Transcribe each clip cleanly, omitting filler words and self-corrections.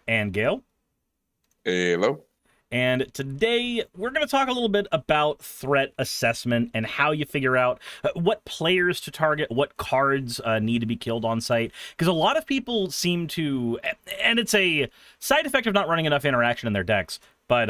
And Gail. Hello. And today we're going to talk a little bit about threat assessment and how you figure out what players to target, what cards need to be killed on site. Because a lot of people seem to, and it's a side effect of not running enough interaction in their decks, but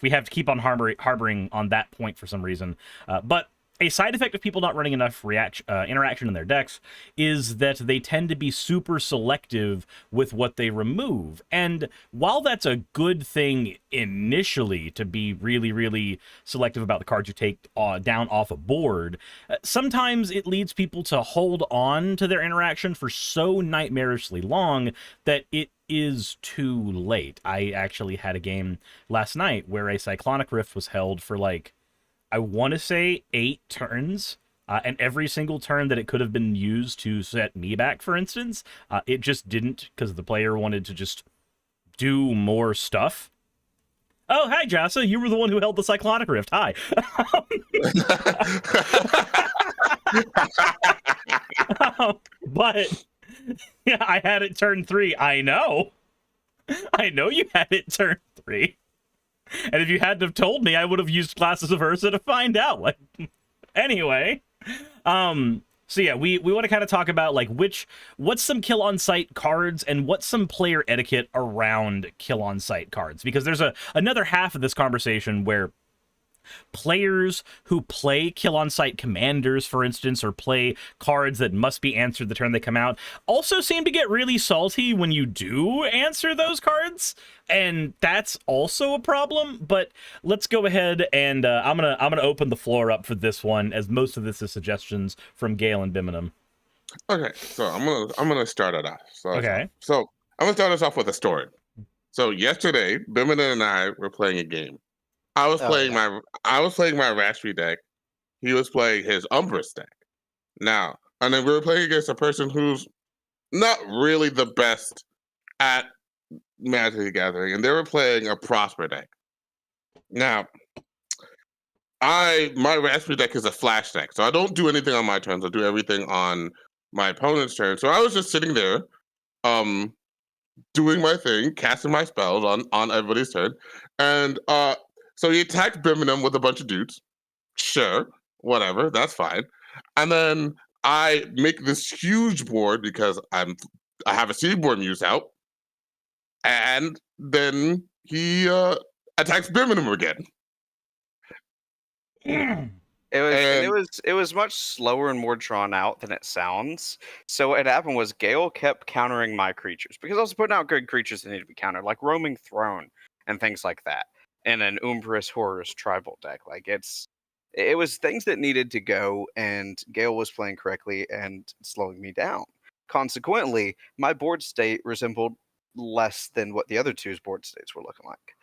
we have to keep on harboring on that point for some reason. But a side effect of people not running enough interaction in their decks is that they tend to be super selective with what they remove. And while that's a good thing initially to be really, really selective about the cards you take down off a board, sometimes it leads people to hold on to their interaction for so nightmarishly long that it is too late. I actually had a game last night where a Cyclonic Rift was held for I want to say 8 turns, and every single turn that it could have been used to set me back, for instance, it just didn't, because the player wanted to just do more stuff. Oh, hi, Jassa. You were the one who held the Cyclonic Rift. Hi. But yeah, I had it turn 3. I know you had it turn 3. And if you hadn't have told me, I would have used Classes of Ursa to find out. Anyway, so yeah, we want to kind of talk about what's some kill on site cards and what's some player etiquette around kill on site cards, because there's another half of this conversation where players who play kill on site commanders, for instance, or play cards that must be answered the turn they come out, also seem to get really salty when you do answer those cards, and that's also a problem. But let's go ahead and I'm gonna open the floor up for this one, as most of this is suggestions from Gale and Bimmingham. Okay, so I'm gonna start it off. Okay. So I'm gonna start us off with a story. So yesterday, Bimina and I were playing a game. I was playing my Raspberry deck. He was playing his Umbrus deck. Now, and then we were playing against a person who's not really the best at Magic the Gathering, and they were playing a Prosper deck. Now, my Raspberry deck is a flash deck, so I don't do anything on my turns. I do everything on my opponent's turn. So I was just sitting there, doing my thing, casting my spells on everybody's turn, and so he attacked Birmingham with a bunch of dudes. Sure, whatever, that's fine. And then I make this huge board because I have a seedborn muse out, and then he attacks Birmingham again. It was much slower and more drawn out than it sounds. So what had happened was Gale kept countering my creatures because I was putting out good creatures that need to be countered, like Roaming Throne and things like that, in an Umbris Horrors tribal deck. It was things that needed to go, and Gale was playing correctly and slowing me down. Consequently, my board state resembled less than what the other two's board states were looking like.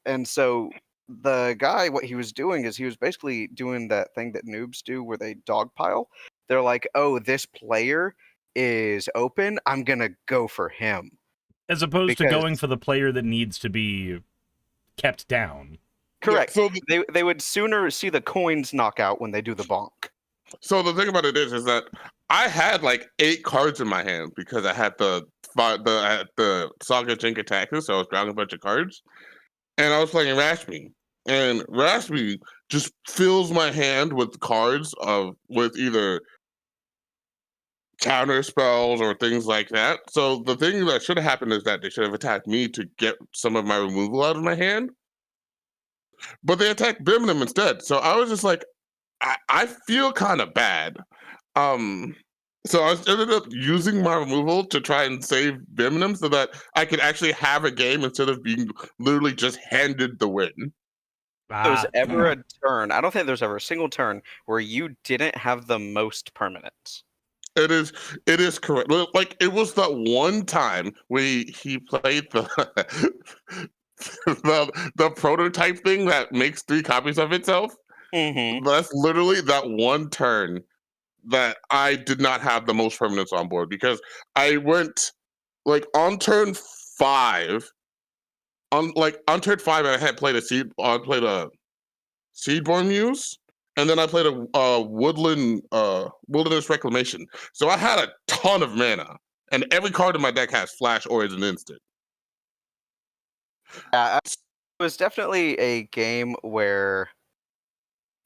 And so the guy, what he was doing is he was basically doing that thing that noobs do where they dogpile. They're like, oh, this player is open, I'm going to go for him. As opposed to going for the player that needs to be kept down. Correct. Yeah, so they would sooner see the coins knock out when they do the bonk. So the thing about it is that I had 8 cards in my hand because I had the Saga Jink attacker, so I was drawing a bunch of cards. And I was playing Rashmi. And Rashmi just fills my hand with cards with either counter spells or things like that. So the thing that should have happened is that they should have attacked me to get some of my removal out of my hand. But they attacked Birmingham instead. So I was just like, I feel kind of bad. So I ended up using my removal to try and save Birmingham so that I could actually have a game instead of being literally just handed the win. There's ever a turn. I don't think there's ever a single turn where you didn't have the most permanents. It is correct. It was that one time he played the the prototype thing that makes 3 copies of itself. Mm-hmm. That's literally that one turn that I did not have the most permanents on board, because I went on turn 5. On turn 5, I had played a Seedborn Muse, and then I played a Wilderness Reclamation. So I had a ton of mana, and every card in my deck has Flash or is an instant. It was definitely a game where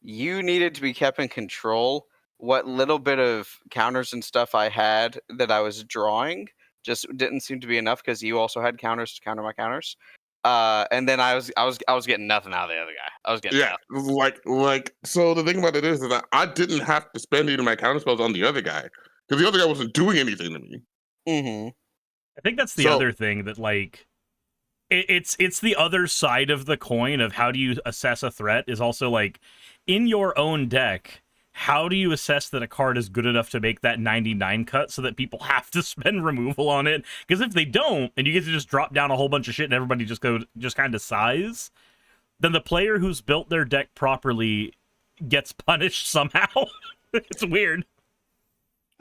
you needed to be kept in control. What little bit of counters and stuff I had that I was drawing just didn't seem to be enough because you also had counters to counter my counters. And then I was getting nothing out of the other guy. I was getting Yeah, like so the thing about it is that I didn't have to spend any of my counter spells on the other guy because the other guy wasn't doing anything to me. Mm-hmm. I think that's the So- other thing that, like, it's the other side of the coin of how do you assess a threat is also, like, in your own deck, how do you assess that a card is good enough to make that 99 cut so that people have to spend removal on it? Because if they don't, and you get to just drop down a whole bunch of shit and everybody just kind of sighs, then the player who's built their deck properly gets punished somehow. It's weird.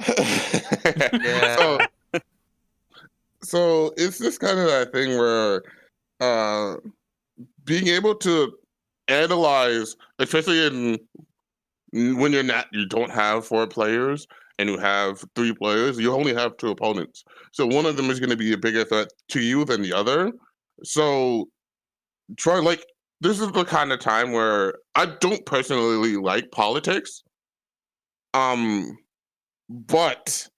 Yeah. So it's this kind of that thing where being able to analyze, especially when you don't have 4 players and you have 3 players, you only have 2 opponents. So one of them is going to be a bigger threat to you than the other. So this is the kind of time where I don't personally like politics. But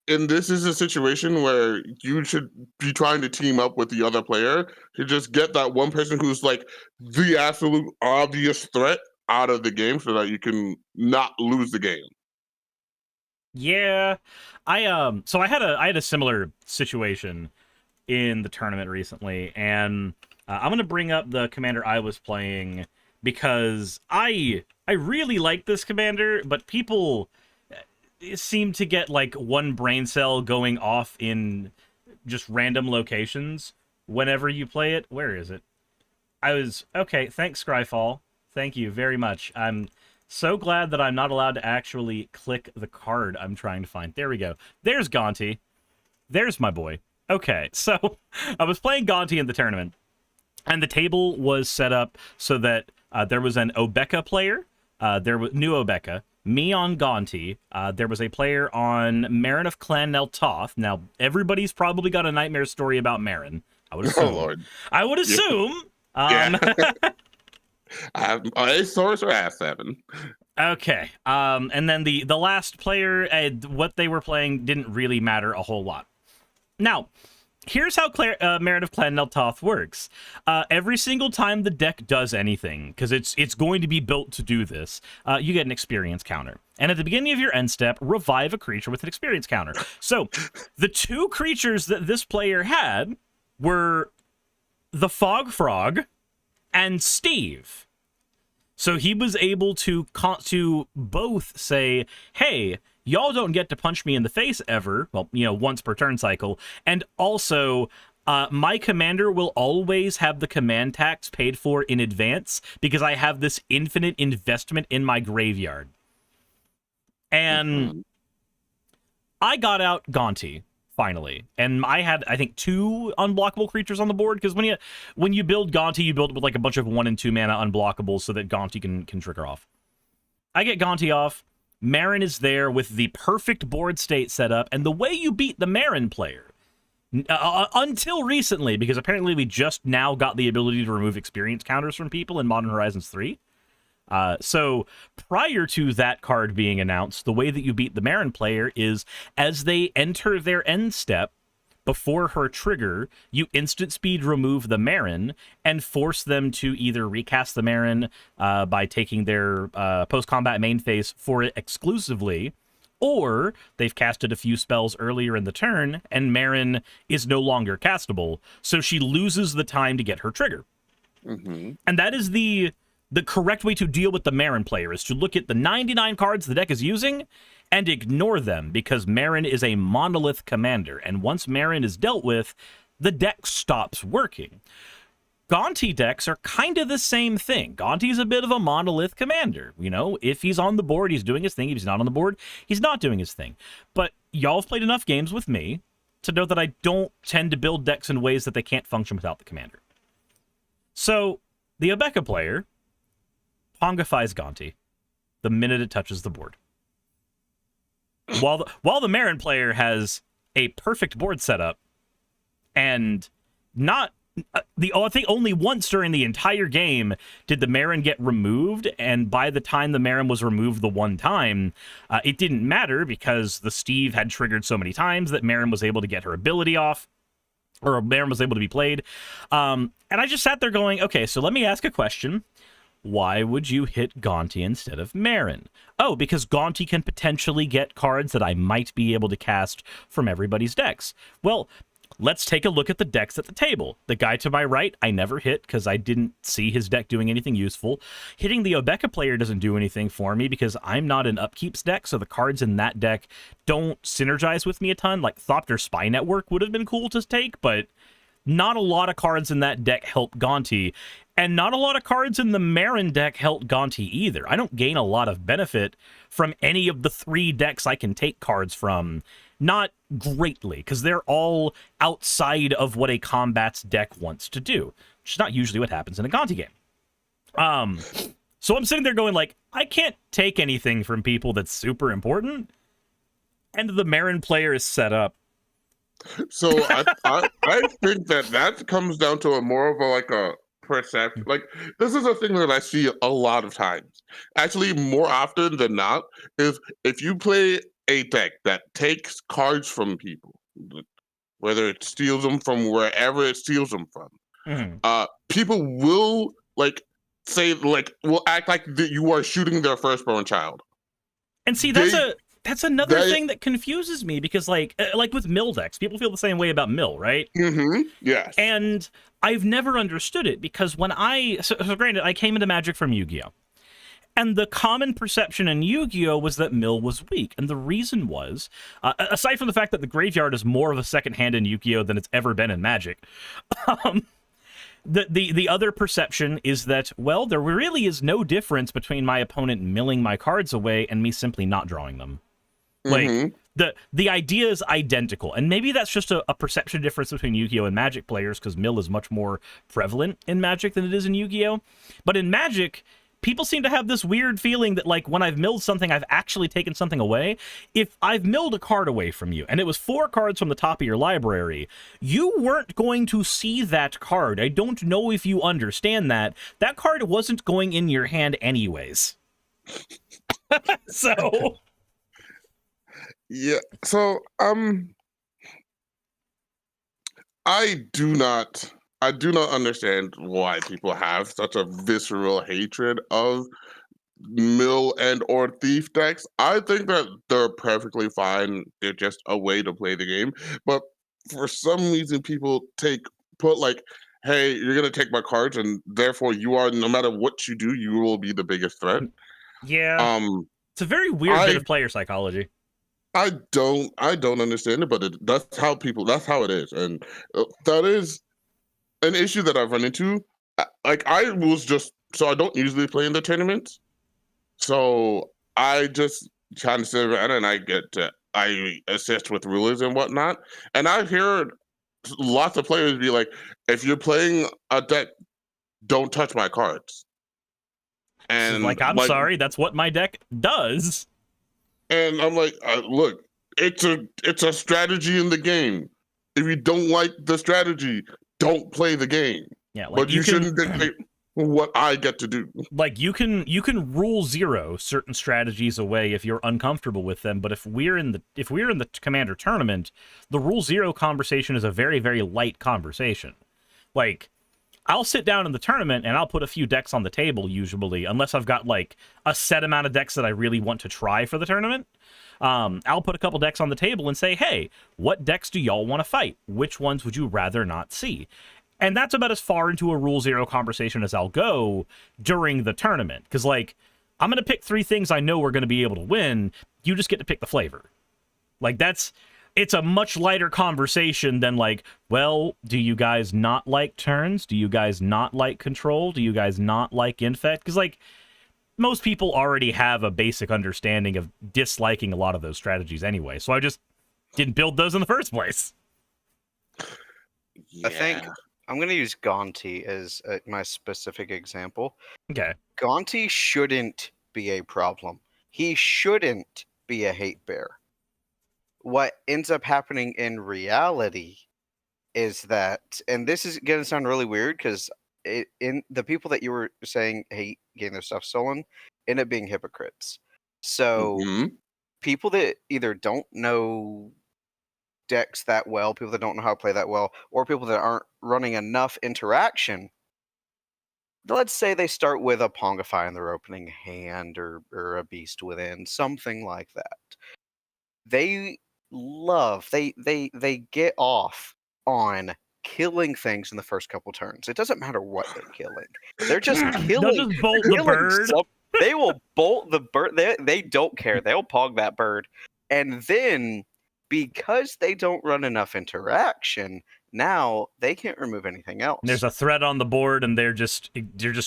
and this is a situation where you should be trying to team up with the other player to just get that one person who's like the absolute obvious threat out of the game so that you can not lose the game. Yeah, so I had a similar situation in the tournament recently, and I'm gonna bring up the commander I was playing because I really like this commander, but people seem to get like one brain cell going off in just random locations whenever you play it. Where is it? Okay, thanks, Scryfall. Thank you very much. I'm so glad that I'm not allowed to actually click the card I'm trying to find. There we go. There's Gonti. There's my boy. Okay, so I was playing Gonti in the tournament, and the table was set up so that there was an Obeka player. There was new Obeka. Me on Gonti. There was a player on Marin of Clan Neltoth. Now, everybody's probably got a nightmare story about Marin. I would assume. Oh Lord. I would assume. Yeah. I have a source or A7. Okay. And then the last player, what they were playing didn't really matter a whole lot. Now, here's how Marin of Clan Neltoth works. Every single time the deck does anything, because it's going to be built to do this, you get an experience counter. And at the beginning of your end step, revive a creature with an experience counter. So, the 2 creatures that this player had were the Fog Frog and Steve. So he was able to both say, hey, y'all don't get to punch me in the face ever. Well, once per turn cycle. And also, my commander will always have the command tax paid for in advance because I have this infinite investment in my graveyard. And I got out Gonti, finally. And I had, I think, 2 unblockable creatures on the board, because when you build Gonti, you build it with like a bunch of 1 and 2 mana unblockables so that Gonti can trigger off. I get Gonti off. Marin is there with the perfect board state set up, and the way you beat the Marin player, until recently, because apparently we just now got the ability to remove experience counters from people in Modern Horizons 3. So prior to that card being announced, the way that you beat the Marin player is as they enter their end step, before her trigger, you instant speed remove the Marin and force them to either recast the Marin by taking their post-combat main phase for it exclusively, or they've casted a few spells earlier in the turn and Marin is no longer castable, so she loses the time to get her trigger. Mm-hmm. And that is the correct way to deal with the Marin player, is to look at the 99 cards the deck is using and ignore them, because Marin is a monolith commander, and once Marin is dealt with, the deck stops working. Gonti decks are kind of the same thing. Gonti's a bit of a monolith commander. If he's on the board, he's doing his thing. If he's not on the board, he's not doing his thing. But y'all have played enough games with me to know that I don't tend to build decks in ways that they can't function without the commander. So, the Obeka player pongifies Gonti the minute it touches the board. While the Marin player has a perfect board setup and not I think only once during the entire game did the Marin get removed, and by the time the Marin was removed the one time, it didn't matter because the Steve had triggered so many times that Marin was able to get her ability off, or Marin was able to be played. And I just sat there going, okay, so let me ask a question. Why would you hit Gonti instead of Marin? Oh, because Gonti can potentially get cards that I might be able to cast from everybody's decks. Well, let's take a look at the decks at the table. The guy to my right, I never hit because I didn't see his deck doing anything useful. Hitting the Obeka player doesn't do anything for me because I'm not an upkeeps deck, so the cards in that deck don't synergize with me a ton. Like Thopter Spy Network would have been cool to take, but not a lot of cards in that deck help Gonti, and not a lot of cards in the Marin deck help Gonti either. I don't gain a lot of benefit from any of the 3 decks I can take cards from. Not greatly, because they're all outside of what a combat's deck wants to do, which is not usually what happens in a Gonti game. So I'm sitting there going like, I can't take anything from people that's super important, and the Marin player is set up. So I think that comes down to a more of a perception. Like, this is a thing that I see a lot of times. Actually, more often than not, is if you play a deck that takes cards from people, whether it steals them from wherever it steals them from, people will say will act like you are shooting their firstborn child. And see, that's another thing that confuses me because like with mill decks, people feel the same way about mill, right? Mm-hmm. Yes. And I've never understood it because when so granted, I came into Magic from Yu-Gi-Oh! And the common perception in Yu-Gi-Oh! Was that mill was weak. And the reason was, aside from the fact that the graveyard is more of a second hand in Yu-Gi-Oh! Than it's ever been in Magic, the other perception is that, well, there really is no difference between my opponent milling my cards away and me simply not drawing them. Like, the idea is identical. And maybe that's just a perception difference between Yu-Gi-Oh! And Magic players, because mill is much more prevalent in Magic than it is in Yu-Gi-Oh! But in Magic, people seem to have this weird feeling that, like, when I've milled something, I've actually taken something away. If I've milled a card away from you, and it was 4 cards from the top of your library, you weren't going to see that card. I don't know if you understand that. That card wasn't going in your hand anyways. So... Yeah, so I do not understand why people have such a visceral hatred of mill and or thief decks. I think that they're perfectly fine. They're just a way to play the game. But for some reason people put like, hey, you're gonna take my cards and therefore you are, no matter what you do, you will be the biggest threat. Yeah. It's a very weird bit of player psychology. I don't understand it, but that's how it is, and that is an issue that I've run into. I don't usually play in the tournaments, so I just kind of sit around and I assist with rulers and whatnot, and I've heard lots of players be like, if you're playing a deck, don't touch my cards. And like, I'm sorry, that's what my deck does. And I'm like, look, it's a strategy in the game. If you don't like the strategy, don't play the game. Yeah, like but you shouldn't dictate what I get to do. Like, you can rule 0 certain strategies away if you're uncomfortable with them, but if we're in the Commander tournament, the rule 0 conversation is a very, very light conversation. Like, I'll sit down in the tournament and I'll put a few decks on the table usually, unless I've got like a set amount of decks that I really want to try for the tournament. I'll put a couple decks on the table and say, hey, what decks do y'all want to fight? Which ones would you rather not see? And that's about as far into a Rule 0 conversation as I'll go during the tournament. Because, like, I'm going to pick 3 things I know we're going to be able to win. You just get to pick the flavor. Like, it's a much lighter conversation than, like, well, do you guys not like turns? Do you guys not like control? Do you guys not like infect? Because, like, most people already have a basic understanding of disliking a lot of those strategies anyway. So I just didn't build those in the first place. Yeah. I think I'm going to use Gonti as my specific example. Okay. Gonti shouldn't be a problem. He shouldn't be a hate bear. What ends up happening in reality is that, and this is going to sound really weird because in the people that you were saying hate getting their stuff stolen end up being hypocrites. So people that either don't know decks that well, people that don't know how to play that well, or people that aren't running enough interaction. Let's say they start with a Pongify in their opening hand or a Beast Within, something like that. They get off on killing things in the first couple turns. It doesn't matter what they're killing. They're just killing. They'll just bolt the bird. They will bolt the bird. They don't care. They'll pog that bird. And then, because they don't run enough interaction, now they can't remove anything else. And there's a threat on the board, and they're just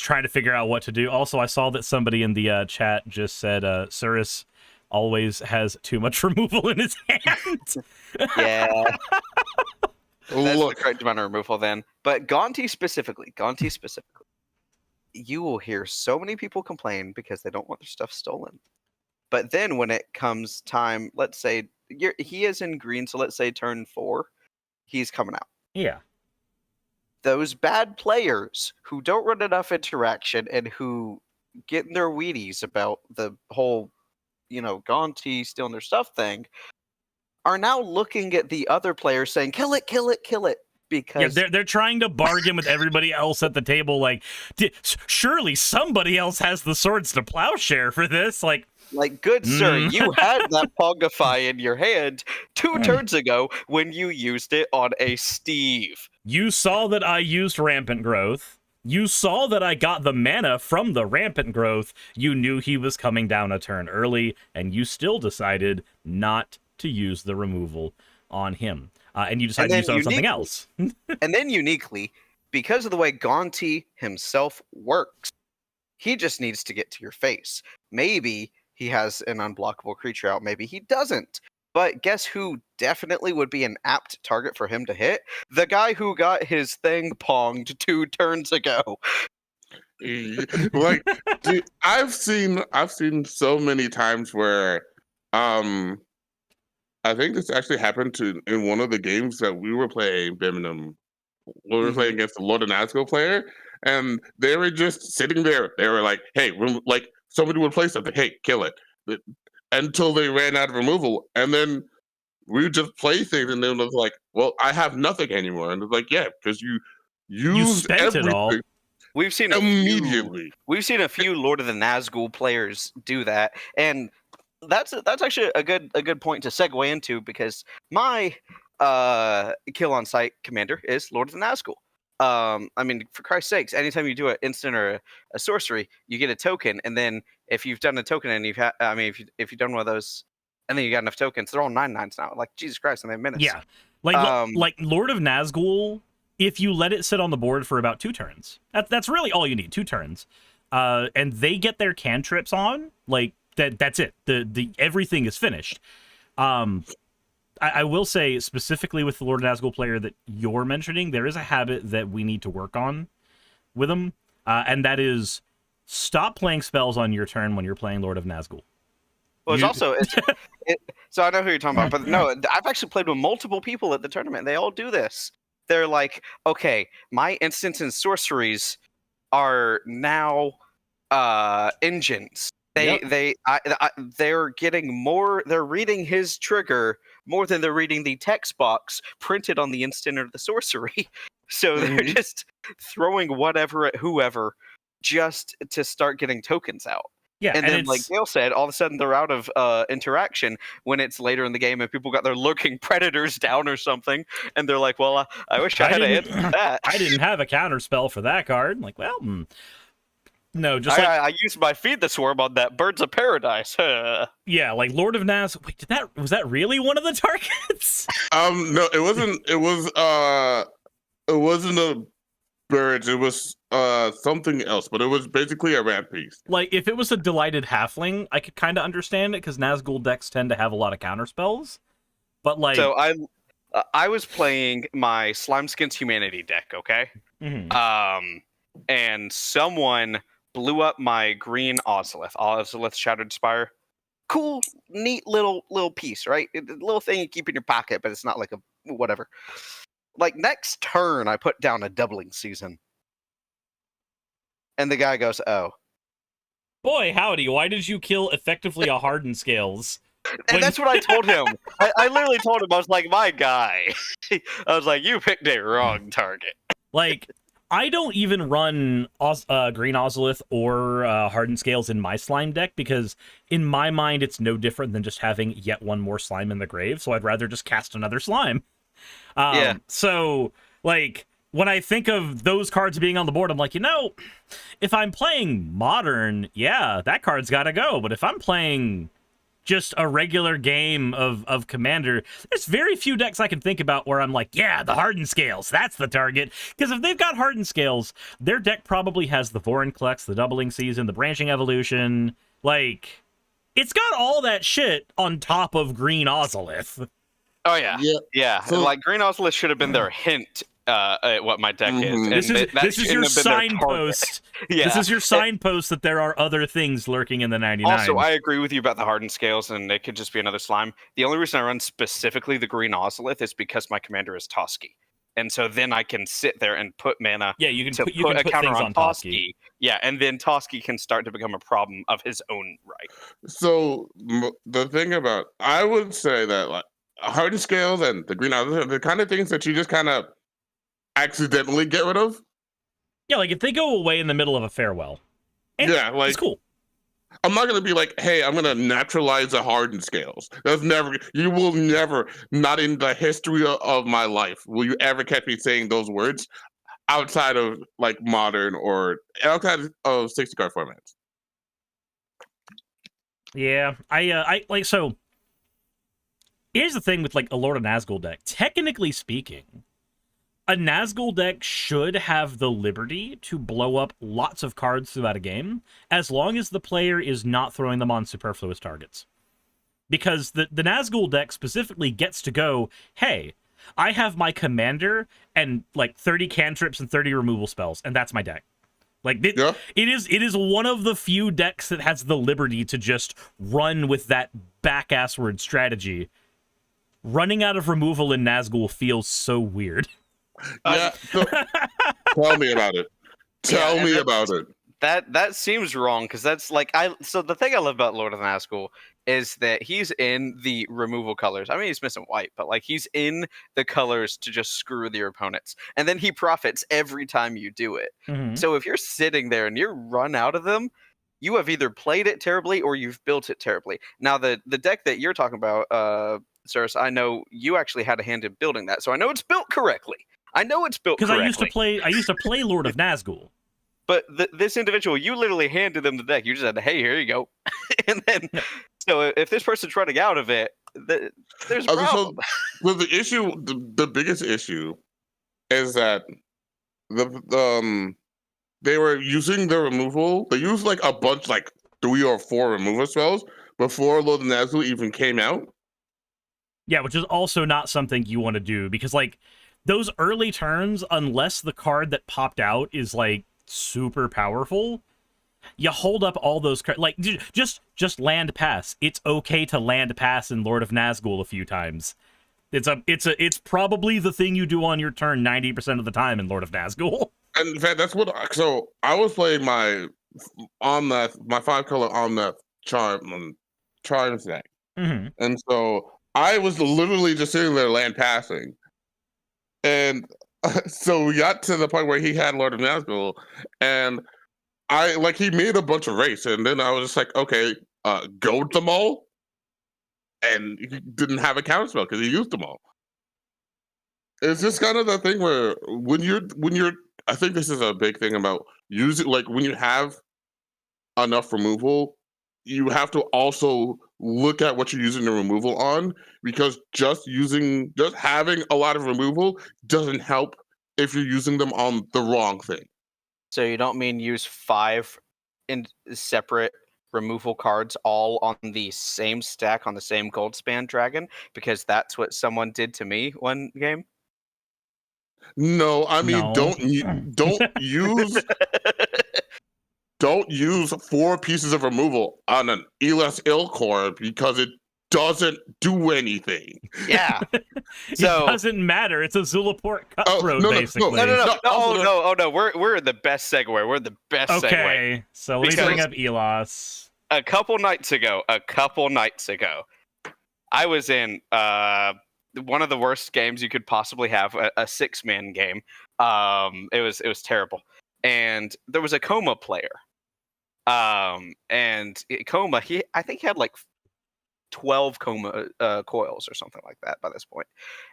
trying to figure out what to do. Also, I saw that somebody in the chat just said Cirrus always has too much removal in his hand. Yeah. That's the correct amount of removal then. But Gonti specifically, you will hear so many people complain because they don't want their stuff stolen. But then when it comes time, let's say he is in green, so let's say turn 4, he's coming out. Yeah. Those bad players who don't run enough interaction and who get in their Wheaties about the whole, Gonti stealing their stuff thing, are now looking at the other players saying, kill it, kill it, kill it. Because they're trying to bargain with everybody else at the table. Like, surely somebody else has the swords to plowshare for this. Like, good sir, you had that Pongify in your hand 2 turns ago when you used it on a Steve. You saw that I used Rampant Growth. You saw that I got the mana from the Rampant Growth. You knew he was coming down a turn early, and you still decided not to use the removal on him. And you decided to use it on something else. And then uniquely, because of the way Gonti himself works, he just needs to get to your face. Maybe he has an unblockable creature out, maybe he doesn't. But guess who definitely would be an apt target for him to hit? The guy who got his thing ponged 2 turns ago. Like, dude, I've seen so many times where I think this actually happened in one of the games that we were playing Birmingham. We were playing against the Lord of Nazgul player, and they were just sitting there. They were like, "Hey," like somebody would play something, "Hey, kill it," until they ran out of removal, and then we would just play things, and then it was like, "Well, I have nothing anymore," and it's like, "Yeah, because you spent everything." It all. We've seen We've seen a few Lord of the Nazgul players do that, and that's actually a good point to segue into, because my kill on sight commander is Lord of the Nazgul. I mean, for Christ's sakes, anytime you do an instant or a sorcery, you get a token, and then if you've done a token and if you've done one of those, and then you got enough tokens, they're all 9/9s now. Like, Jesus Christ, and they have minutes. Yeah, like Lord of Nazgul, if you let it sit on the board for about 2 turns, that's really all you need, 2 turns, and they get their cantrips on, like that's it. The everything is finished. I will say specifically with the Lord of Nazgul player that you're mentioning, there is a habit that we need to work on with them, and that is stop playing spells on your turn when you're playing Lord of Nazgul. Well, so I know who you're talking about, but no, I've actually played with multiple people at the tournament. They all do this. They're like, okay, my instants and sorceries are now engines. They're getting more. They're reading his trigger more than they're reading the text box printed on the instant or the sorcery. So they're just throwing whatever at whoever just to start getting tokens out. Yeah, and then, like Gail said, all of a sudden they're out of interaction when it's later in the game and people got their lurking predators down or something, and they're like, "Well, I wish I had an answer to that. I didn't have a counter spell for that card." Like, well, no, just I used my Feed the Swarm on that Birds of Paradise. Yeah, like Lord of Naz. Wait, was that really one of the targets? No, it wasn't. It wasn't a bird. It was something else, but it was basically a rat piece. Like, if it was a Delighted Halfling, I could kind of understand it, because Nazgul decks tend to have a lot of counter spells. But like, so I was playing my Slimeskins Humanity deck, okay? Mm-hmm. And someone blew up my green Ozolith Shattered Spire. Cool, neat little piece, right? A little thing you keep in your pocket, but it's not like a whatever. like next turn, I put down a doubling season. And the guy goes, oh. Boy, howdy, why did you kill effectively a hardened scales? And that's what I told him. I literally told him, I was like, my guy. I was like, you picked a wrong target. Like, I don't even run Green Ozolith or Hardened Scales in my slime deck because in my mind it's no different than just having yet one more slime in the grave, so I'd rather just cast another slime. Yeah. So, like, when I think of those cards being on the board, I'm like, if I'm playing Modern, yeah, that card's got to go. But if I'm playing just a regular game of Commander, there's very few decks I can think about where I'm like, yeah, the Hardened Scales, that's the target. Because if they've got Hardened Scales, their deck probably has the Vorinclex, the Doubling Season, the Branching Evolution. Like, it's got all that shit on top of Green Ozolith. Oh, yeah. So, like, Green Ozolith should have been their hint at what my deck is. And this is your signpost. Yeah. This is your signpost that there are other things lurking in the 99. Also, I agree with you about the Hardened Scales, and it could just be another slime. The only reason I run specifically the Green Ozolith is because my commander is Toski. And so then I can sit there and put mana. Yeah, you can put a counter on Toski. Yeah, and then Toski can start to become a problem of his own right. So the thing about, I would say that like Hardened Scales and the Green Ozolith are the kind of things that you just kind of accidentally get rid of. Yeah, like if they go away in the middle of a farewell. Like it's cool. I'm not gonna be like, hey, I'm gonna naturalize the Hardened Scales. You will never, not in the history of my life, will you ever catch me saying those words outside of like Modern or outside of 60 card formats. Yeah, I like so. Here's the thing with like a Lord of Nazgul deck. Technically speaking, a Nazgul deck should have the liberty to blow up lots of cards throughout a game, as long as the player is not throwing them on superfluous targets. Because the Nazgul deck specifically gets to go, hey, I have my commander and like 30 cantrips and 30 removal spells, and that's my deck. Like it is one of the few decks that has the liberty to just run with that back-assward strategy. Running out of removal in Nazgul feels so weird. Yeah, tell me about it. Tell me about it. That seems wrong because that's like So the thing I love about Lord of Nazgul is that he's in the removal colors. I mean, he's missing white, but like he's in the colors to just screw with your opponents, and then he profits every time you do it. Mm-hmm. So if you're sitting there and you're run out of them, you have either played it terribly or you've built it terribly. Now the deck that you're talking about, Cyrus, I know you actually had a hand in building that, so I know it's built correctly. Because I used to play Lord of Nazgul. But this individual, you literally handed them the deck. You just said, "Hey, here you go." And then, so if this person's running out of it, there's a problem. Well, the issue, the biggest issue, is that they were using the removal. They used like a bunch, like 3 or 4 removal spells before Lord of Nazgul even came out. Yeah, which is also not something you want to do because like those early turns, unless the card that popped out is like super powerful, you hold up all those cards. Like just land pass. It's okay to land pass in Lord of Nazgul a few times. It's probably the thing you do on your turn 90% of the time in Lord of Nazgul. And in fact, that's what. So I was playing my 5-color Omnath Charms deck, and so I was literally just sitting there land passing, and so we got to the point where he had Lord of Nazgul, and he made a bunch of race, and then I was just like, okay, goad them all, and he didn't have a counter spell because he used them all. It's just kind of the thing where when you're I think this is a big thing about using, like when you have enough removal, you have to also look at what you're using the removal on, because just having a lot of removal doesn't help if you're using them on the wrong thing. So you don't mean use 5 in separate removal cards all on the same stack on the same Goldspan Dragon, because that's what someone did to me one game? No, I mean, don't use 4 pieces of removal on an Elas Ilcore because it doesn't do anything. Yeah. It So doesn't matter. It's a Zulaport cutthroat, basically. No. We're in the best segue. We're the best segue. Okay, so let me bring up Elos. A couple nights ago, I was in one of the worst games you could possibly have, a 6-man game. It was terrible, and there was a Coma player. And Coma, I think he had like 12 Coma coils or something like that by this point.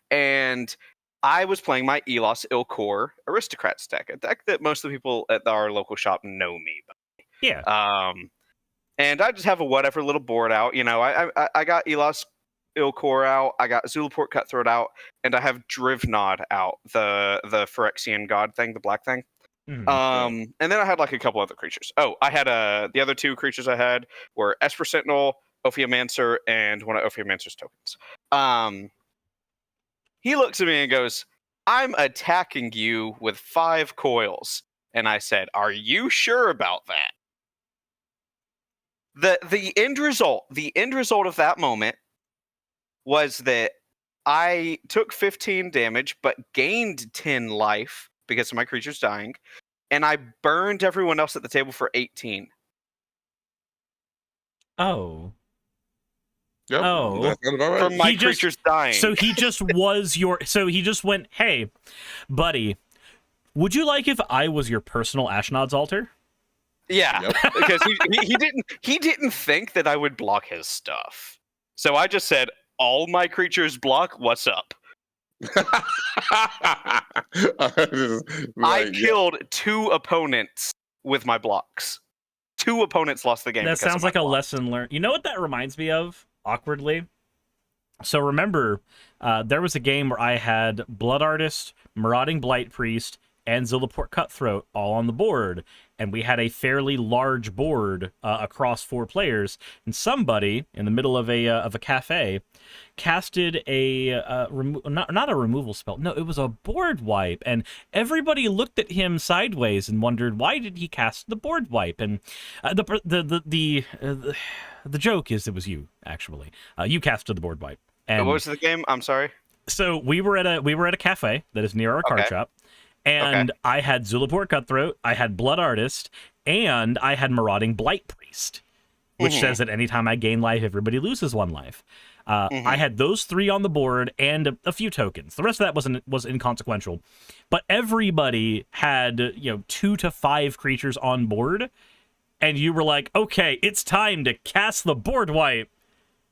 And I was playing my Elos Ilkor Aristocrats deck, a deck that most of the people at our local shop know me by. Yeah. And I just have a whatever little board out. You know, I got Elos Ilkor out, I got Zulaport Cutthroat out, and I have Drivnod out, the Phyrexian god thing, the black thing. And then I had like a couple other creatures. Oh, I had the other 2 creatures I had were Esper Sentinel, Ophiomancer, and one of Ophiomancer's tokens. He looks at me and goes, "I'm attacking you with 5 coils." And I said, "Are you sure about that?" The end result of that moment was that I took 15 damage but gained 10 life because of my creatures dying, and I burned everyone else at the table for 18. Oh. Yep, Oh. that sounds about right. From my creatures dying. So he just was so he just went, "Hey, buddy, would you like if I was your personal Ashnod's altar?" Yeah, Yep. because he didn't think that I would block his stuff. So I just said, "All my creatures block. What's up?" I killed 2 opponents with my blocks. 2 opponents lost the game. That sounds like a blocks. lesson learned. You know what that reminds me of, awkwardly? So remember, there was a game where I had Blood Artist, Marauding Blight Priest, and Zulaport Cutthroat all on the board, and we had a fairly large board across 4 players, and somebody in the middle of a cafe casted not a removal spell. No, it was a board wipe, and everybody looked at him sideways and wondered, why did he cast the board wipe? And the joke is it was you, actually. You casted the board wipe. And what was the game? I'm sorry. So we were at a cafe that is near our card shop. And I had Zulaport Cutthroat, I had Blood Artist, and I had Marauding Blight Priest, which says that anytime I gain life, everybody loses 1 life. I had those 3 on the board and a few tokens. The rest of that was inconsequential. But everybody had 2 to 5 creatures on board, and you were like, "Okay, it's time to cast the board wipe."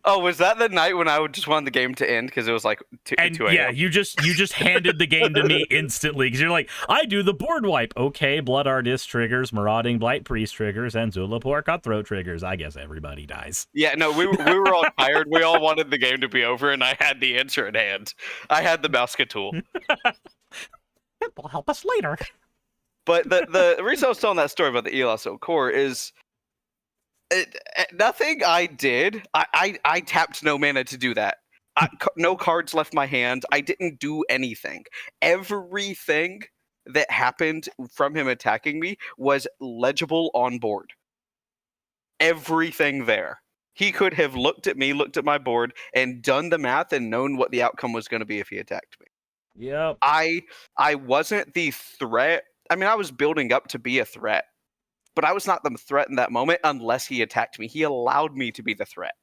Oh, was that the night when I just wanted the game to end because it was like 2 a.m.? Yeah, you just handed the game to me instantly because you're like, "I do the board wipe." Okay, Blood Artist triggers, Marauding Blight Priest triggers, and Zulaport Cutthroat triggers. I guess everybody dies. Yeah, no, we were all tired. We all wanted the game to be over, and I had the answer at hand. I had the Mouska tool. It will help us later. But the reason I was telling that story about the Elos Core is nothing I did. I tapped no mana to do that. No cards left my hand. I didn't do anything. Everything that happened from him attacking me was legible on board. Everything there. He could have looked at me, looked at my board, and done the math and known what the outcome was going to be if he attacked me. Yep. I wasn't the threat. I mean, I was building up to be a threat. But I was not the threat in that moment unless he attacked me. He allowed me to be the threat.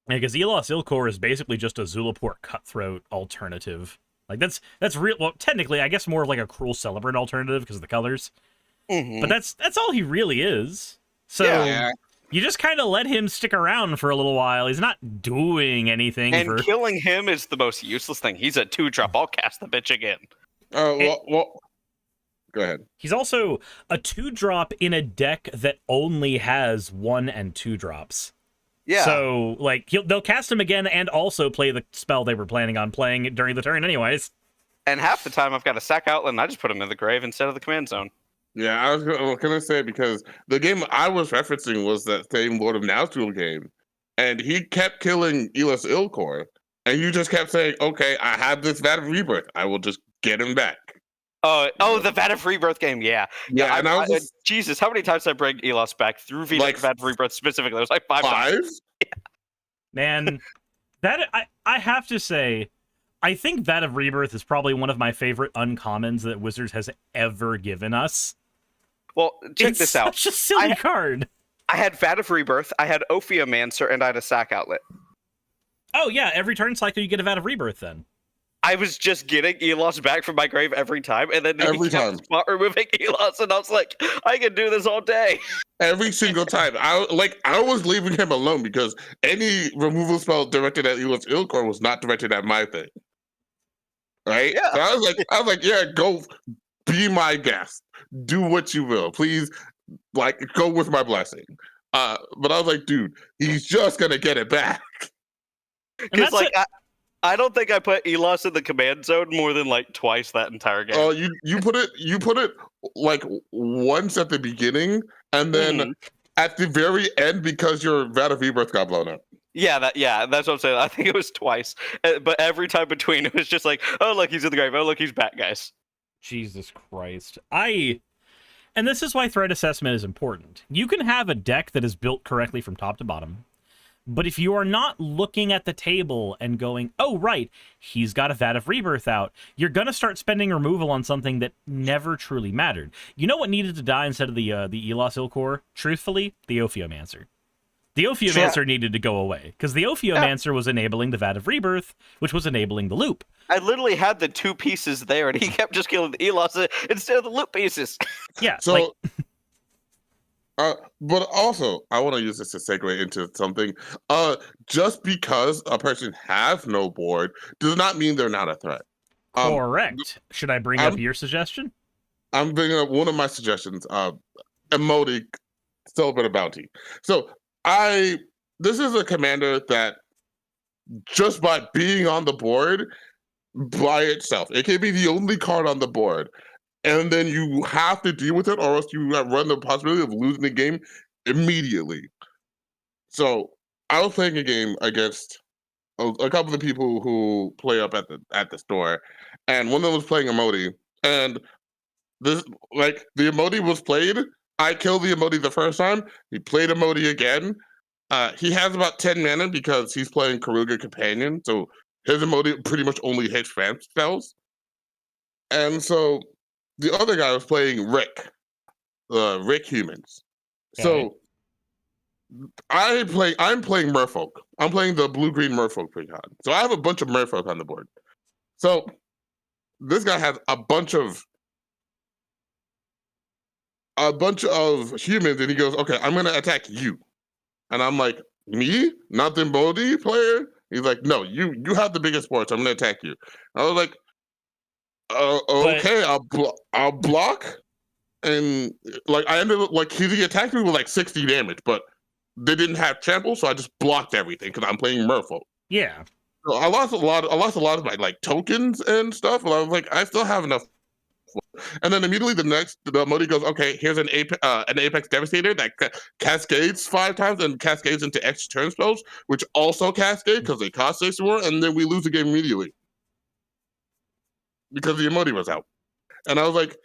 Yeah, because Elos Ilkor is basically just a Zulaport Cutthroat alternative. Like that's real. Well, technically, I guess more of like a Cruel Celebrant alternative because of the colors. But that's all he really is. So you just kind of let him stick around for a little while. He's not doing anything. And killing him is the most useless thing. He's a 2-drop. I'll cast the bitch again. Well. Go ahead. He's also a 2-drop in a deck that only has 1 and 2 drops. Yeah. So, like, they'll cast him again and also play the spell they were planning on playing during the turn anyways. And half the time I've got a sack outlet and I just put him in the grave instead of the command zone. Yeah, I was gonna say, because the game I was referencing was that same Lord of Nazgul game, and he kept killing Elos Ilkor, and you just kept saying, "Okay, I have this Vat of Rebirth. I will just get him back." Oh, the Vat of Rebirth game, yeah. And I was just, Jesus, how many times did I bring Elos back through Vat of Rebirth specifically? It was like 5 times. Man, That I have to say, I think Vat of Rebirth is probably one of my favorite uncommons that Wizards has ever given us. Well, check It's this out. such a silly card. I had Vat of Rebirth, I had Ophiomancer, and I had a sack outlet. Oh yeah, every turn cycle you get a Vat of Rebirth then. I was just getting Elos back from my grave every time, and then Every time. spot removing Elos, and I was like, I can do this all day. Every single time. I was leaving him alone because any removal spell directed at Elos Ilkor was not directed at my thing. Right? Yeah. So I was like, yeah, go be my guest. Do what you will. Please, like, go with my blessing. But I was like, dude, he's just gonna get it back. Because like I don't think I put Elos in the command zone more than like twice that entire game. Oh, you put it like once at the beginning, and then at the very end because your Vat of Rebirth got blown up. Yeah, that's what I'm saying. I think it was twice, but every time between it was just like, oh look, he's in the grave. Oh look, he's back, guys. Jesus Christ. And this is why threat assessment is important. You can have a deck that is built correctly from top to bottom, but if you are not looking at the table and going, oh, right, he's got a Vat of Rebirth out, you're going to start spending removal on something that never truly mattered. You know what needed to die instead of the Elos Ilkor? Truthfully, the Ophiomancer. The Ophiomancer needed to go away, because the Ophiomancer was enabling the Vat of Rebirth, which was enabling the loop. I literally had the two pieces there, and he kept just killing the Elos instead of the loop pieces. Yeah, so... but also, I want to use this to segue into something. Just because a person has no board does not mean they're not a threat. Correct. Should I bring up your suggestion? I'm bringing up one of my suggestions. Emotic Celebrate a Bounty. So this is a commander that just by being on the board by itself, it can be the only card on the board. And then you have to deal with it, or else you run the possibility of losing the game immediately. So I was playing a game against a couple of people who play up at the store, and one of them was playing Emoti. And this, like, the Emoti was played. I killed the Emoti the first time. He played Emoti again. He has about 10 mana because he's playing Karuga Companion, so his Emoti pretty much only hits fan spells. And so the other guy was playing Rick Humans. Okay. So I'm playing Merfolk. I'm playing the blue-green Merfolk precon. So I have a bunch of Merfolk on the board. So this guy has a bunch of humans, and he goes, okay, I'm gonna attack you. And I'm like, me? Not the Modi player? He's like, no, you have the biggest board, so I'm gonna attack you. I was like, okay, I'll block, and like I ended up like he attacked me with like 60 damage, but they didn't have trample, so I just blocked everything because I'm playing Merfolk. Yeah. So I lost a lot of my like tokens and stuff, but I was like, I still have enough. And then immediately the Modi goes, okay, here's an Apex Devastator that cascades 5 times and cascades into extra turn spells, which also cascade because they cost 6 more, and then we lose the game immediately. Because the Emoti was out. And I was like,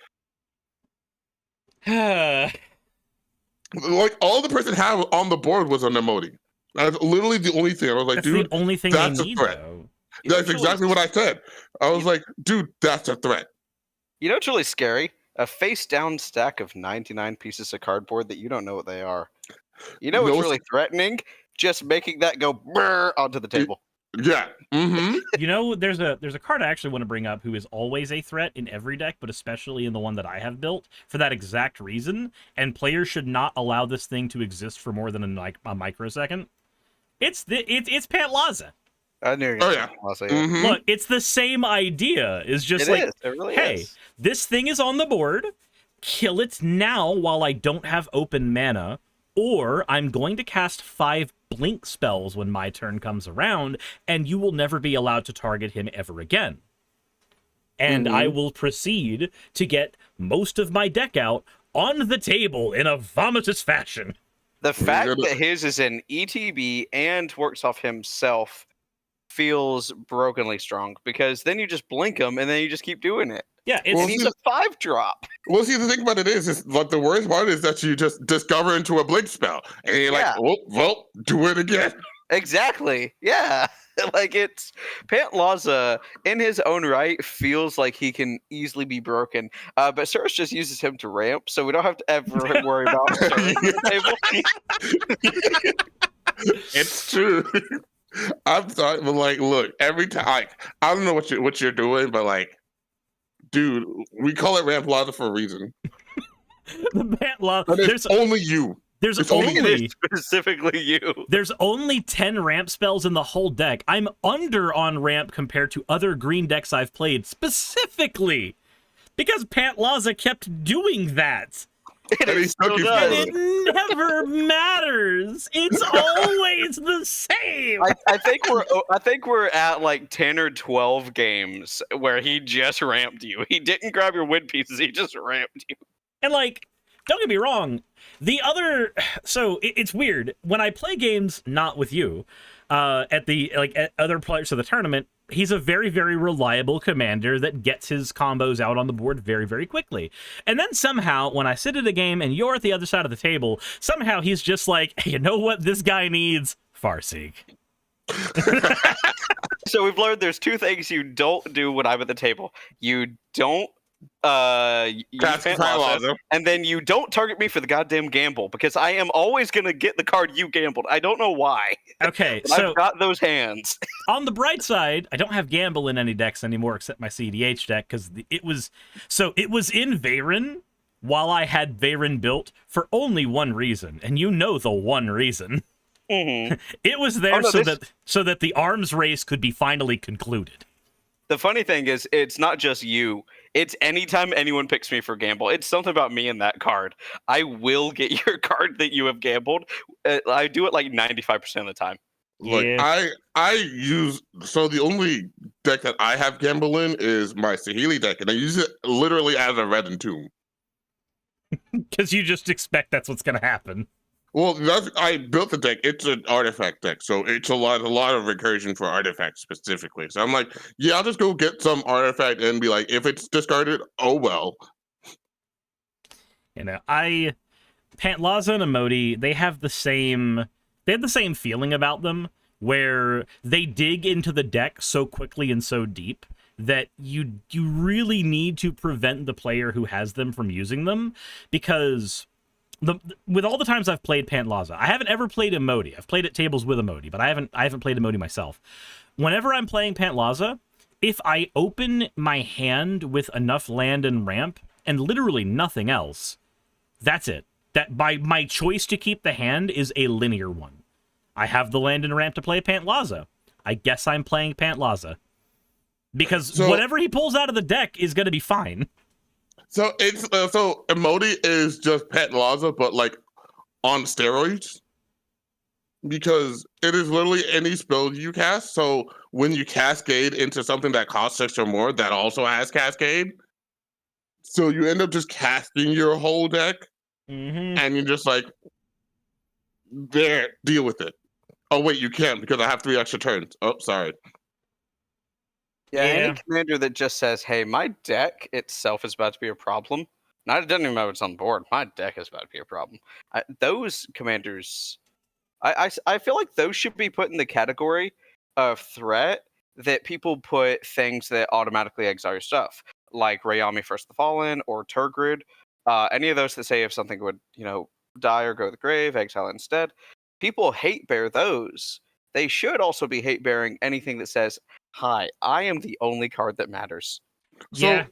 like all the person had on the board was an Emoti. That's literally the only thing. I was like, that's dude, the only thing that's they a need, threat. though. That's exactly what I said. I was like, dude, that's a threat. You know what's really scary? A face-down stack of 99 pieces of cardboard that you don't know what they are. You know what's really threatening? Just making that go brrr onto the table. Yeah. Mm-hmm. You know, there's a card I actually want to bring up who is always a threat in every deck, but especially in the one that I have built for that exact reason. And players should not allow this thing to exist for more than a microsecond. It's Pantlaza. I knew. Oh yeah. Mm-hmm. Look, it's the same idea. It's just it really hey, this thing is on the board. Kill it now while I don't have open mana, or I'm going to cast 5 blink spells when my turn comes around, and you will never be allowed to target him ever again. And I will proceed to get most of my deck out on the table in a vomitous fashion. The fact that his is an ETB and works off himself feels brokenly strong, because then you just blink him and then you just keep doing it. Yeah, he's a 5-drop. Well, see, the thing about it is like the worst part is that you just discover into a blink spell, and you're like, well, do it again. Exactly. Yeah. Like, it's Pantlaza in his own right feels like he can easily be broken. But Surge just uses him to ramp, so we don't have to ever worry about stirring the table. It's true. I'm sorry, but like, look, every time, like, I don't know what you're doing, but like, dude, we call it Ramp Plaza for a reason. The Pantlaza. But it's only you. There's It's only specifically you. There's only 10 ramp spells in the whole deck. I'm under on ramp compared to other green decks I've played, specifically because Pantlaza kept doing that. And he still keeps And doing it never matters. It's always the same. I think we're at like 10 or 12 games where he just ramped you. He didn't grab your win pieces, he just ramped you. And like, don't get me wrong, it's weird when I play games not with you, at other players of the tournament. He's a very, very reliable commander that gets his combos out on the board very, very quickly. And then somehow, when I sit at a game and you're at the other side of the table, somehow he's just like, hey, you know what this guy needs? Farseek. So we've learned there's two things you don't do when I'm at the table. You don't use Pantlaza, and then you don't target me for the goddamn gamble, because I am always gonna get the card you gambled. I don't know why. Okay, so I've got those hands. On the bright side, I don't have gamble in any decks anymore except my CDH deck, because it was in Veyron while I had Veyron built for only one reason, and you know the one reason. Mm-hmm. It was there so that the arms race could be finally concluded. The funny thing is, it's not just you. It's anytime anyone picks me for gamble. It's something about me and that card. I will get your card that you have gambled. I do it like 95% of the time. Look, Yeah. I use, so the only deck that I have gamble in is my Saheeli deck, and I use it literally as a red entomb. Because you just expect that's what's going to happen. Well, I built the deck. It's an artifact deck, so it's a lot of recursion for artifacts specifically. So I'm like, yeah, I'll just go get some artifact and be like, if it's discarded, oh well. You know, Pantlaza and Emoti, they have the same feeling about them, where they dig into the deck so quickly and so deep that you really need to prevent the player who has them from using them, because with all the times I've played Pantlaza, I haven't ever played Emoti. I've played at tables with Emoti, but I haven't played Emoti myself. Whenever I'm playing Pantlaza, if I open my hand with enough land and ramp and literally nothing else, that's it. That by my choice to keep the hand is a linear one. I have the land and ramp to play Pantlaza. I guess I'm playing Pantlaza. Because whatever he pulls out of the deck is going to be fine. So it's so Emoti is just Pantlaza, but like on steroids, because it is literally any spell you cast. So when you cascade into something that costs 6 or more, that also has cascade. So you end up just casting your whole deck, and you're just like, there, deal with it. Oh wait, you can't because I have 3 extra turns. Oh, sorry. Yeah, any commander that just says, hey, my deck itself is about to be a problem. Now, it doesn't even matter what's on the board. My deck is about to be a problem. Those commanders, I feel like those should be put in the category of threat that people put things that automatically exile your stuff, like Rayami First the Fallen or Turgrid. Any of those that say if something would, die or go to the grave, exile instead. People hate bear those. They should also be hate bearing anything that says, hi, I am the only card that matters. So, yeah.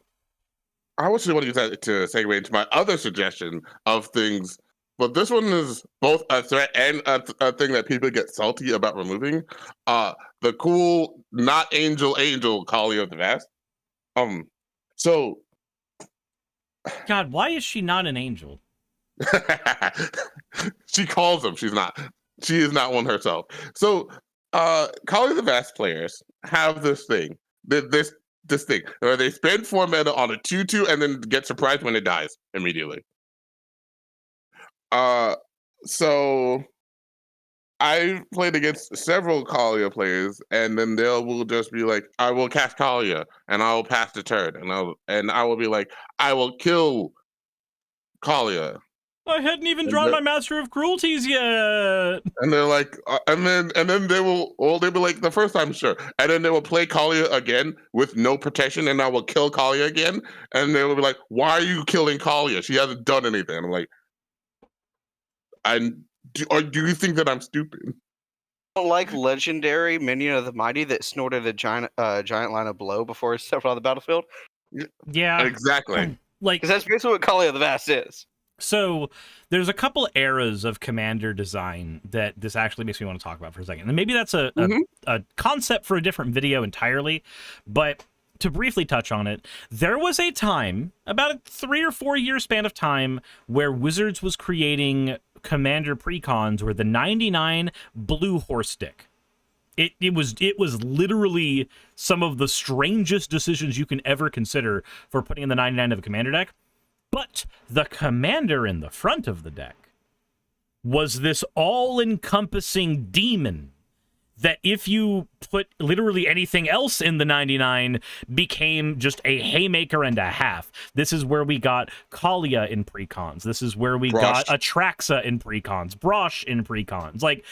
I actually want to use that to segue into my other suggestion of things, but this one is both a threat and a thing that people get salty about removing. The cool, not angel Kali of the Vast. So... God, why is she not an angel? She calls them. She's not. She is not one herself. So, Kali the Vast players have this thing, this thing, where they spend 4 mana on a 2/2 and then get surprised when it dies immediately. So I played against several Kalia players, and then they will just be like, "I will cast Kalia, and I will pass the turn," and I will be like, "I will kill Kalia." I hadn't even drawn my Master of Cruelties yet. And they're like, and then they'll be like, the first time, sure. And then they will play Kalia again with no protection, and I will kill Kalia again. And they will be like, why are you killing Kalia? She hasn't done anything. I'm like, do you think that I'm stupid? Like legendary Minion of the Mighty that snorted a giant line of blow before it stepped on the battlefield. Yeah, exactly. Like, because that's basically what Kalia the Vast is. So there's a couple eras of commander design that this actually makes me want to talk about for a second. And maybe that's a concept for a different video entirely. But to briefly touch on it, there was a time, about a 3 or 4 year span of time, where Wizards was creating commander precons where the 99 blue horse stick. It was literally some of the strangest decisions you can ever consider for putting in the 99 of a commander deck. But the commander in the front of the deck was this all-encompassing demon that if you put literally anything else in the 99 became just a haymaker and a half. This is where we got Kalia in precons. This is where we got Atraxa in precons, Brosh in precons. Like,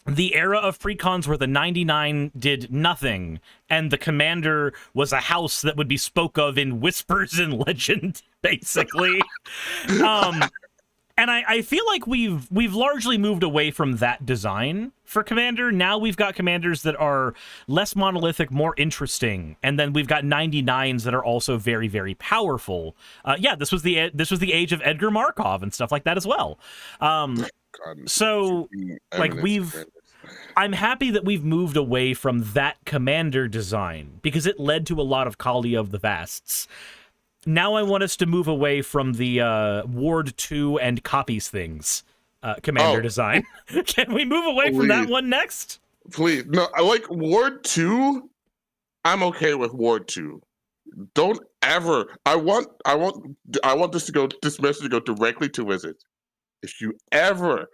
the era of precons where the 99 did nothing and the commander was a house that would be spoke of in whispers and legend, basically. And I feel like we've largely moved away from that design for commander. Now we've got commanders that are less monolithic, more interesting, and then we've got 99s that are also very, very powerful. Yeah, this was the age of Edgar Markov and stuff like that as well. So, like, I'm happy that we've moved away from that commander design because it led to a lot of Kalia of the Vasts. Now I want us to move away from the Ward 2 and copies things commander design. Can we move away from that one next? Please. No, I like Ward 2. I'm okay with Ward 2. Don't ever. I want this message to go directly to Wizards. If you ever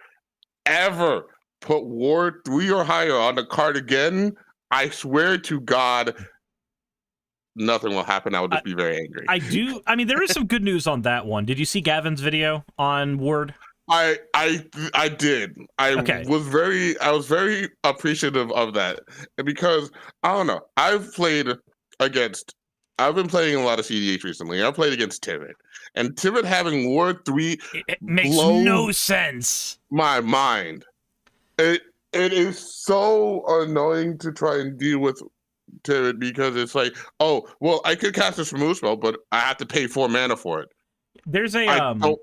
put Ward 3 or higher on the card again, I swear to God, nothing will happen. I will just be very angry. I mean, there is some good news on that one. Did you see Gavin's video on Ward? I did. I was very appreciative of that because I don't know. I've been playing a lot of CDH recently. I've played against Tivit. And Tivit having Ward 3 it makes no sense. My mind. It is so annoying to try and deal with Tivit because it's like, oh, well, I could cast a smooth spell, but I have to pay 4 mana for it. There's a I don't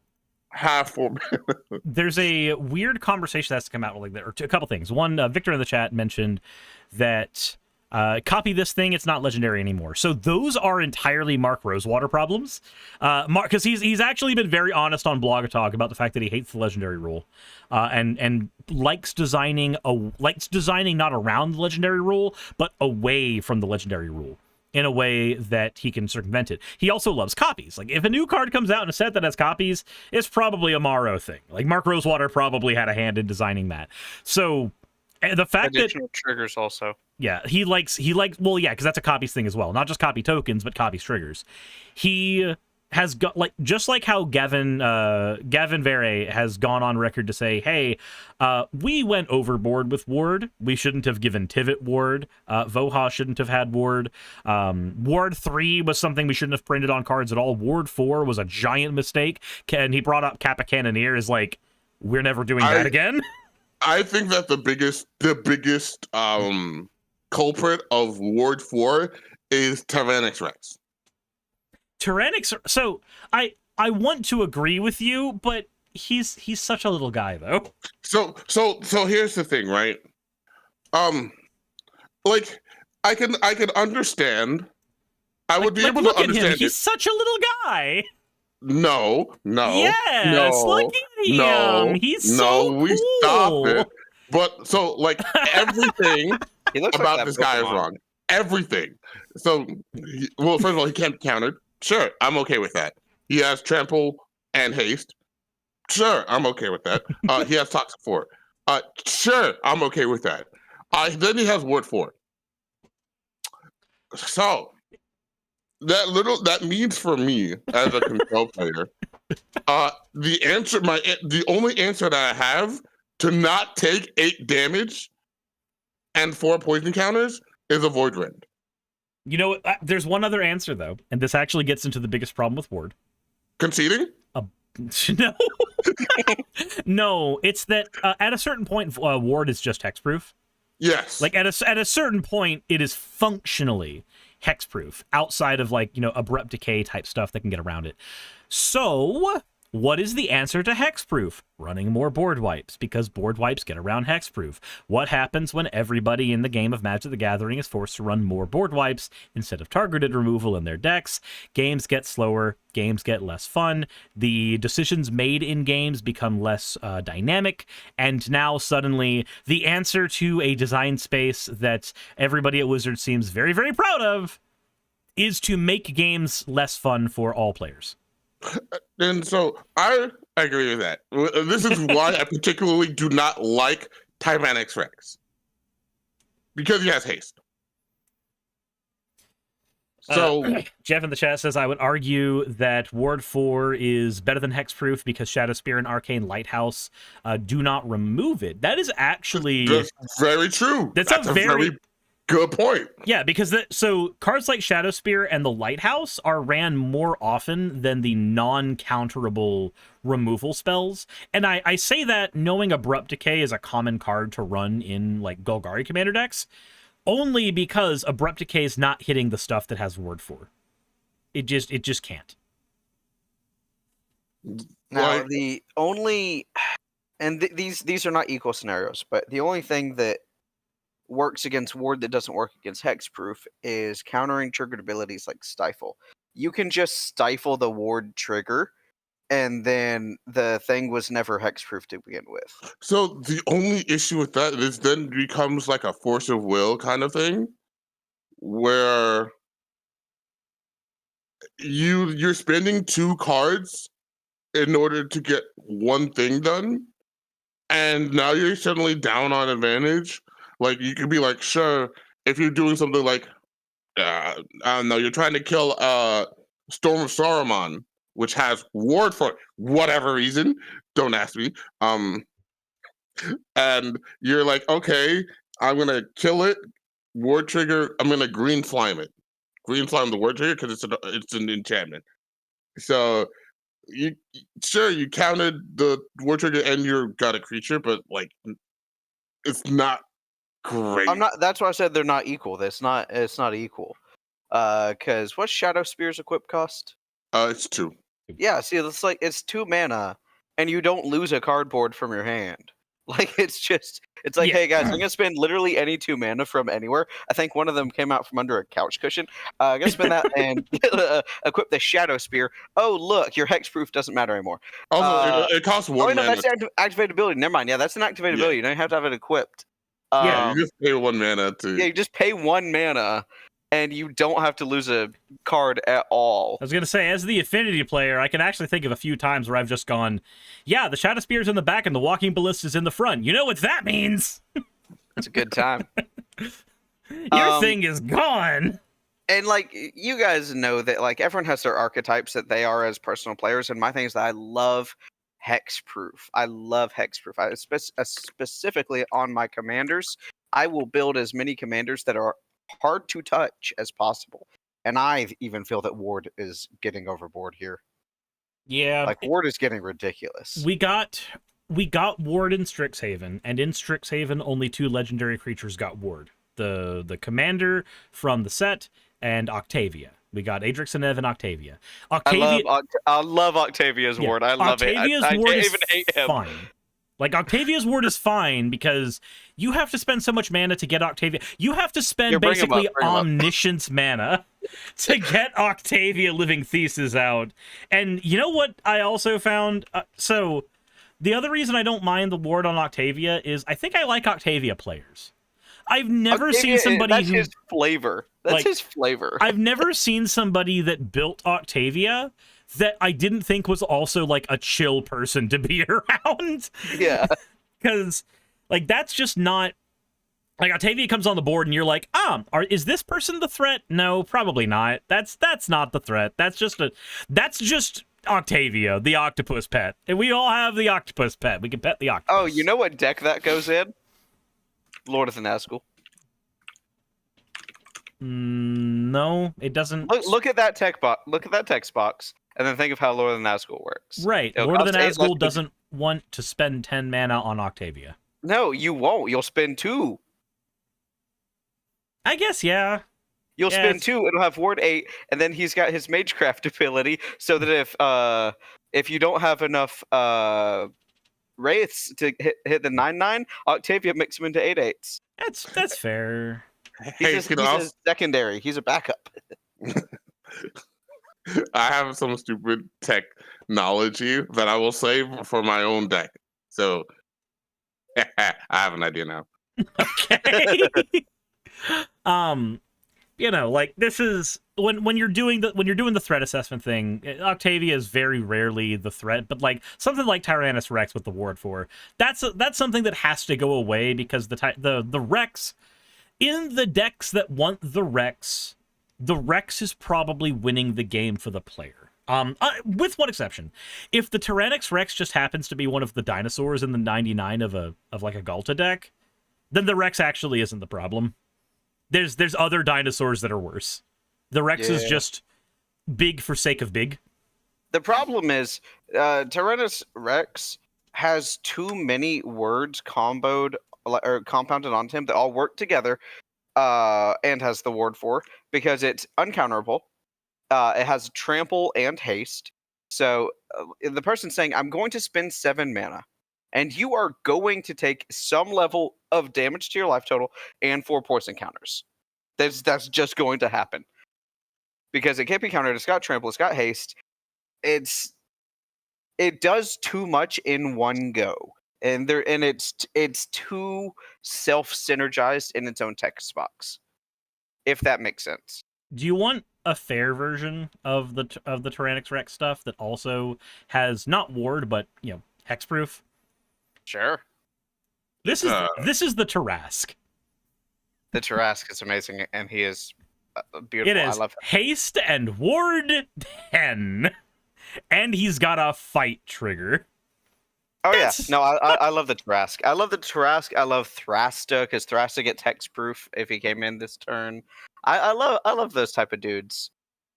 have 4 mana. There's a weird conversation that has to come out like that, or a couple things. One, Victor in the chat mentioned that copy this thing, it's not legendary anymore. So those are entirely Mark Rosewater problems. Because he's actually been very honest on Blog Talk about the fact that he hates the legendary rule, and likes designing not around the legendary rule, but away from the legendary rule in a way that he can circumvent it. He also loves copies. Like, if a new card comes out in a set that has copies, it's probably a Morrow thing. Like, Mark Rosewater probably had a hand in designing that. So the fact additional triggers also. Yeah, he likes well, yeah, because that's a copies thing as well. Not just copy tokens, but copies triggers. He has got, like, just like how Gavin Vere has gone on record to say, hey, we went overboard with Ward. We shouldn't have given Tivit Ward. Voha shouldn't have had Ward. Ward 3 was something we shouldn't have printed on cards at all. Ward 4 was a giant mistake. And he brought up Kappa Cannoneer as like, we're never doing that again. I think that the biggest culprit of Ward 4 is Tyrannix Rex. Tyrannix. So I want to agree with you, but he's such a little guy though. So here's the thing, right? Like, I can understand. I would be able to understand. He's such a little guy. No. Yes, look at him. No, he's so cool. We stop it. But so, like, everything about like this guy is wrong. Everything. So, first of all, he can't be countered. Sure, I'm okay with that. He has trample and haste. Sure, I'm okay with that. He has toxic 4. Sure, I'm okay with that. Then he has Ward 4. So that means for me as a control player The only answer that I have to not take 8 damage and 4 poison counters is a Void Rend. You know, there's one other answer, though, and this actually gets into the biggest problem with Ward. Conceding? No. No, it's that at a certain point, Ward is just hexproof. Yes. Like, at a certain point, it is functionally hexproof, outside of, like, you know, abrupt decay type stuff that can get around it. So, what is the answer to hexproof? Running more board wipes, because board wipes get around hexproof. What happens when everybody in the game of Magic the Gathering is forced to run more board wipes instead of targeted removal in their decks? Games get slower, games get less fun, the decisions made in games become less dynamic, and now suddenly the answer to a design space that everybody at Wizards seems very, very proud of is to make games less fun for all players. And so I agree with that. This is why I particularly do not like Tyrannix Rex. Because he has haste. So Jeff in the chat says, I would argue that Ward 4 is better than Hexproof because Shadow Spear and Arcane Lighthouse do not remove it. That is actually... That's very true. That's a very good point. Yeah, because so cards like Shadow Spear and the Lighthouse are ran more often than the non-counterable removal spells. And I say that knowing Abrupt Decay is a common card to run in like Golgari Commander decks, only because Abrupt Decay is not hitting the stuff that has Ward 4. It just can't. Now the only, and these are not equal scenarios, but the only thing that works against Ward that doesn't work against Hexproof is countering triggered abilities like Stifle. You can just stifle the Ward trigger, and then the thing was never Hexproof to begin with. So the only issue with that is then becomes like a force of will kind of thing, where you're spending 2 cards in order to get one thing done, and now you're suddenly down on advantage. Like, you could be like, sure, if you're doing something like, I don't know, you're trying to kill Storm of Saruman, which has Ward for whatever reason, don't ask me. And you're like, okay, I'm going to kill it, Ward trigger, I'm going to green slime it. Green slime the Ward trigger because it's an enchantment. So, you counted the Ward trigger and you got a creature, but, like, it's not great. That's why I said they're not equal. It's not equal. Because what's Shadow Spear's equip cost? It's 2. Yeah, see, it's 2 mana, and you don't lose a cardboard from your hand. Like, it's like, hey guys, I'm gonna spend literally any 2 mana from anywhere. I think one of them came out from under a couch cushion. I'm gonna spend that and equip the Shadow Spear. Oh look, your hexproof doesn't matter anymore. Also, it costs 1 mana. Oh no, that's activated ability. Never mind. Yeah, that's an activated ability. You don't have to have it equipped. You just pay 1 mana to. Yeah, you just pay 1 mana, and you don't have to lose a card at all. I was going to say, as the Affinity player, I can actually think of a few times where I've just gone, yeah, the Shadow Spear's in the back and the Walking Ballista's in the front. You know what that means? It's a good time. Your thing is gone. And, like, you guys know that, like, everyone has their archetypes that they are as personal players, and my thing is that I love Hexproof. I love Hexproof. Specifically on my commanders, I will build as many commanders that are hard to touch as possible. And I even feel that Ward is getting overboard here. Yeah. Like, Ward is getting ridiculous. We got Ward in Strixhaven, and in Strixhaven only 2 legendary creatures got Ward. The commander from the set and Octavia. We got Adrix and Ev and Octavia. I love Octavia's Ward. I love Octavia's it. Ward I is even hate him. fine. Like, Octavia's Ward is fine because you have to spend so much mana to get Octavia. You have to spend basically omniscience mana to get Octavia Living Thesis out. And you know what I also found? So, the other reason I don't mind the Ward on Octavia is I think I like Octavia players. I've never seen somebody that's his flavor. That's his flavor. I've never seen somebody that built Octavia that I didn't think was also, like, a chill person to be around. Yeah. Because, like, that's just not... Like, Octavia comes on the board and you're like, is this person the threat? No, probably not. That's not the threat. That's just Octavia, the octopus pet. And we all have the octopus pet. We can pet the octopus. Oh, you know what deck that goes in? Lord of the Nazgul. No, it doesn't. Look at that tech box. Look at that text box, and then think of how Lord of the Nazgul works. Right. It'll Lord of the cost 8 Nazgul doesn't want to spend 10 mana on Octavia. No, you won't. You'll spend 2. I guess, yeah. You'll spend 2. It'll have Ward 8, and then he's got his Magecraft ability, so that if you don't have enough Wraiths to hit the 9/9, Octavia makes him into 8/8s. That's fair. He's a secondary. He's a backup. I have some stupid technology that I will save for my own deck. So I have an idea now. Okay. Like this is when you're doing the threat assessment thing, Octavia is very rarely the threat, but like something like Tyrannus Rex with the Ward 4, that's something that has to go away, because the Rex in the decks that want the Rex is probably winning the game for the player. With one exception. If the Tyrannix Rex just happens to be one of the dinosaurs in the 99 of like a Galta deck, then the Rex actually isn't the problem. There's other dinosaurs that are worse. The Rex is just big for sake of big. The problem is Tyrannus Rex has too many words compounded onto him that all work together, and has the Ward 4, because it's uncounterable. It has trample and haste. So the person's saying, I'm going to spend 7 mana, and you are going to take some level of damage to your life total and 4 poison counters. That's just going to happen. Because it can't be countered. It's got trample, it's got haste. It does too much in one go. And it's too self-synergized in its own text box, if that makes sense. Do you want a fair version of the Tyrannix Rex stuff that also has not ward but hexproof? Sure. This is the Tarrasque. The Tarrasque is amazing, and he is beautiful. It is. I love him. Haste and ward 10, and he's got a fight trigger. Oh yeah, no, I love the Tarrasque. I love the Tarrasque. I love Thrasta, because Thrasta gets hexproof if he came in this turn. I love those type of dudes.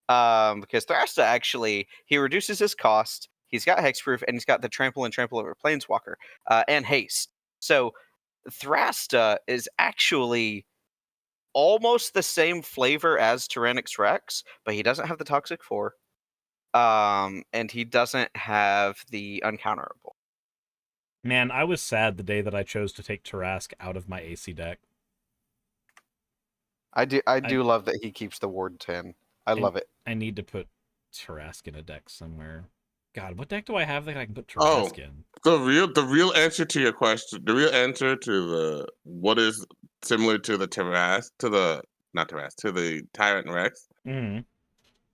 Because Thrasta actually, he reduces his cost. He's got hexproof, and he's got the trample over Planeswalker, and haste. So Thrasta is actually almost the same flavor as Tyrannix Rex, but he doesn't have the Toxic 4. And he doesn't have the uncounterable. Man, I was sad the day that I chose to take Tarrasque out of my AC deck. I do love that he keeps the Ward 10. I love it. I need to put Tarrasque in a deck somewhere. God, what deck do I have that I can put Tarrasque in? The real answer to your question, the real answer to what is similar to the Tyrant Rex,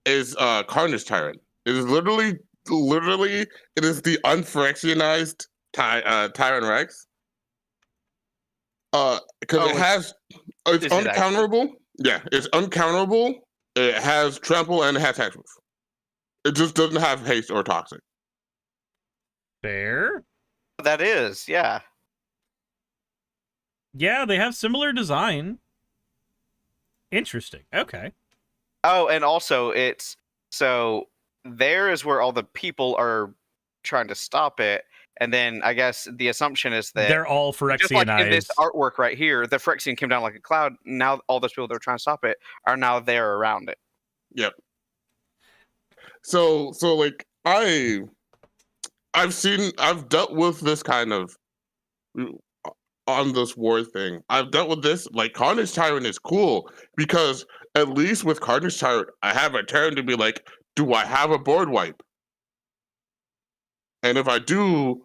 is Carnage Tyrant. It is literally it is the unfractionized Tyrant Rex. Because it's uncounterable. It's uncounterable. It has trample and it has hexproof. It just doesn't have haste or toxic. Fair. That is, yeah. Yeah, they have similar design. Interesting. Okay. Oh, and also there is where all the people are trying to stop it. And then I guess the assumption is that they're all Phyrexianized. Just like in this artwork right here, the Phyrexian came down like a cloud. Now all those people that are trying to stop it are now there around it. Yep. So like I've dealt with this kind of on this war thing. I've dealt with this. Like Carnage Tyrant is cool because at least with Carnage Tyrant, I have a turn to be like, do I have a board wipe? And if I do,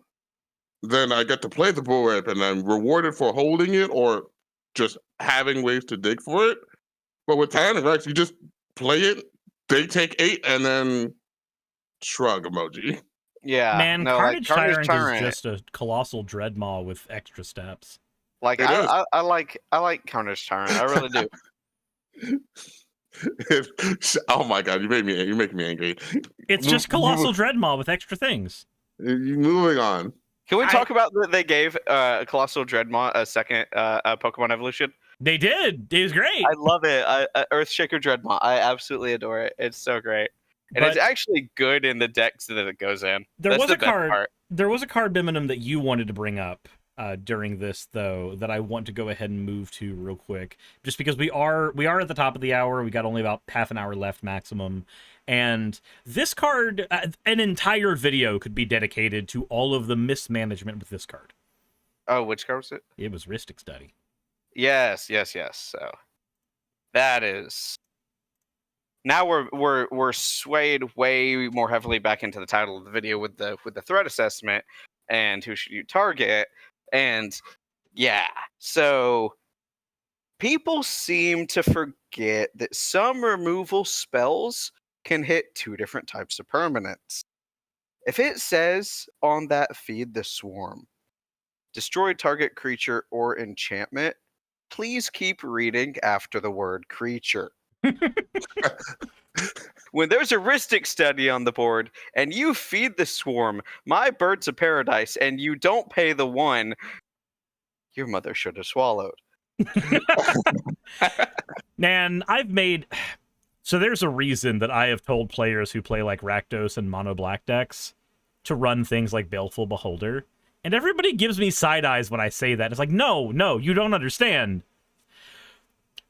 then I get to play the board wipe and I'm rewarded for holding it or just having ways to dig for it. But with Tyrant Rex, you just play it, they take 8, and then shrug emoji. Yeah. Man, no, Carnage Tyrant is just a colossal dreadmaw with extra steps. Like I like Carnage Tyrant. I really do. Oh my god, you making me angry. It's just Colossal Dreadmaw with extra things. Moving on. Can we talk about that they gave Colossal Dreadmaw a second Pokemon evolution? They did. It was great. I love it. Earthshaker Dreadmaw. I absolutely adore it. It's so great. And it's actually good in the decks that it goes in. There was a card Bimminum that you wanted to bring up during this, though, that I want to go ahead and move to real quick, just because we are at the top of the hour. We got only about half an hour left maximum, and this card, an entire video could be dedicated to all of the mismanagement with this card. Oh, which card was it? It was Rhystic Study. Yes. So that is. Now we're swayed way more heavily back into the title of the video with the threat assessment and who should you target. And yeah, so people seem to forget that some removal spells can hit 2 different types of permanents. If it says on that feed the swarm, destroy target creature or enchantment, please keep reading after the word creature. When there's a Rhystic Study on the board and you feed the swarm my Birds of Paradise and you don't pay the 1, your mother should have swallowed. Man, so there's a reason that I have told players who play like Rakdos and Mono Black decks to run things like Baleful Beholder. And everybody gives me side eyes when I say that. It's like, no, you don't understand.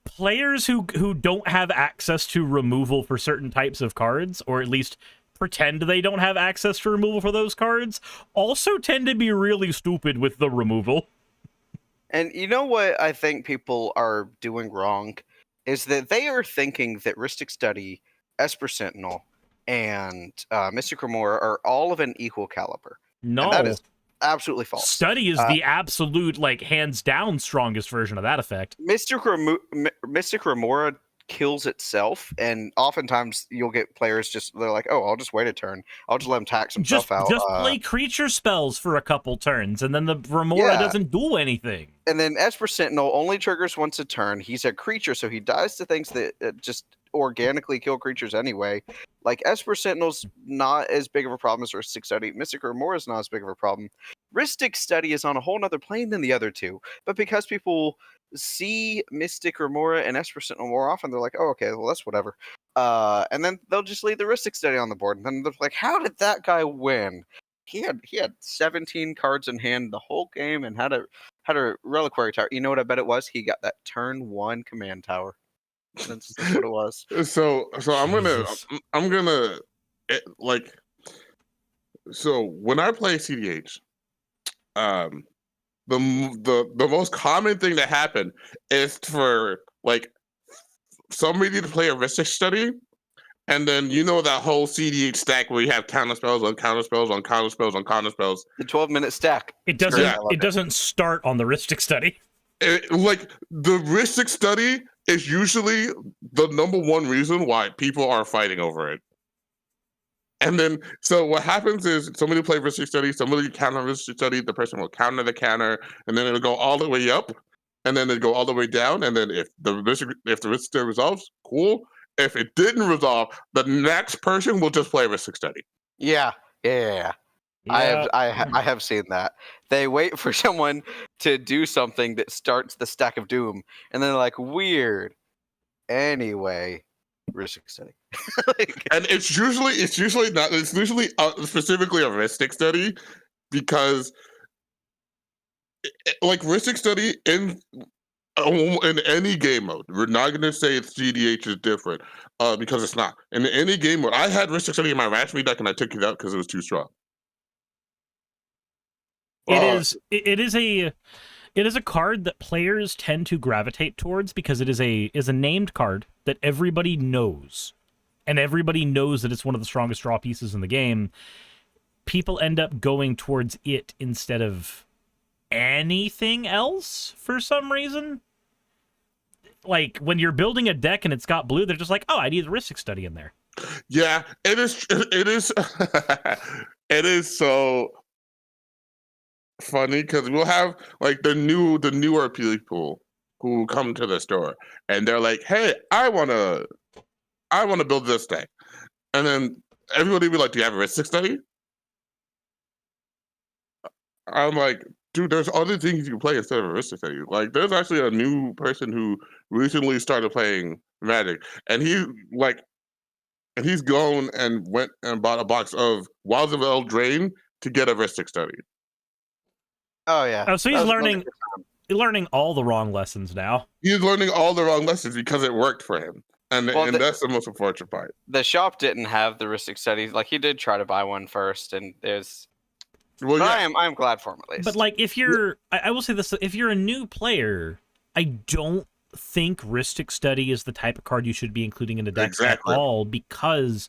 Players who don't have access to removal for certain types of cards, or at least pretend they don't have access to removal for those cards, also tend to be really stupid with the removal. And you know what I think people are doing wrong is that they are thinking that Rhystic Study, Esper Sentinel, and Mystic Remora are all of an equal caliber. No. And that is absolutely false. Study is the absolute, like, hands down strongest version of that effect. Mystic Remora kills itself, and oftentimes you'll get players they're like, oh, I'll just wait a turn. I'll just let him tax himself out. Just play creature spells for a couple turns, and then the Remora doesn't do anything. And then Esper Sentinel only triggers once a turn. He's a creature, so he dies to things that just organically kill creatures anyway. Like, Esper Sentinel's not as big of a problem as Rhystic Study. Mystic Remora is not as big of a problem. Rhystic Study is on a whole nother plane than the other two. But because people see Mystic Remora and Esper Sentinel more often, they're like, oh, okay, well, that's whatever. And then they'll just leave the Rhystic Study on the board. And then they're like, how did that guy win? He had 17 cards in hand the whole game and had a reliquary tower. You know what I bet it was? He got that turn 1 command tower. That's what it was. So I'm gonna like. So when I play CDH, the most common thing that happened is for like somebody to play a Rhystic Study, and then that whole CDH stack where you have counter spells on counter spells on counter spells on counter spells. The 12-minute stack. It doesn't start on the Rhystic Study. Like the Rhystic Study is usually the number one reason why people are fighting over it. And then, so what happens is somebody play Rhystic Study, somebody counter Rhystic Study, the person will counter the counter, and then it'll go all the way up, and then it'll go all the way down, and then if the Rhystic Study resolves, cool. If it didn't resolve, the next person will just play Rhystic Study. Yeah. I have seen that. They wait for someone to do something that starts the stack of doom, and then they're like, weird. Anyway, Rhystic Study. And it's usually not. It's usually specifically a Rhystic Study, because like Rhystic Study in any game mode, we're not going to say it's CDH is different, because it's not. In any game mode, I had Rhystic Study in my Ratchme deck, and I took it out because it was too strong. It is a card that players tend to gravitate towards because it is a named card that everybody knows, and everybody knows that it's one of the strongest draw pieces in the game. People end up going towards it instead of anything else for some reason. Like, when you're building a deck and it's got blue, they're just like, oh, I need a Rhystic Study in there. Yeah, it is it is so funny because we'll have like the newer people who come to the store and they're like, hey, I want to I want to build this deck. And then everybody would be like, do you have a Ristic study? I'm like, dude, there's other things you can play instead of a Ristic study. Like, there's actually a new person who recently started playing Magic, and he's gone and went and bought a box of Wilds of Eldraine to get a Ristic study. Oh yeah. Oh, so he's learning all the wrong lessons now. He's learning all the wrong lessons because it worked for him. And that's the most unfortunate part. The shop didn't have the Ristic studies. Like, he did try to buy one first, and there's. Well, but yeah. I am glad for him at least. But like, if you're, I will say this: if you're a new player, I don't think Ristic Study is the type of card you should be including in the deck at all, because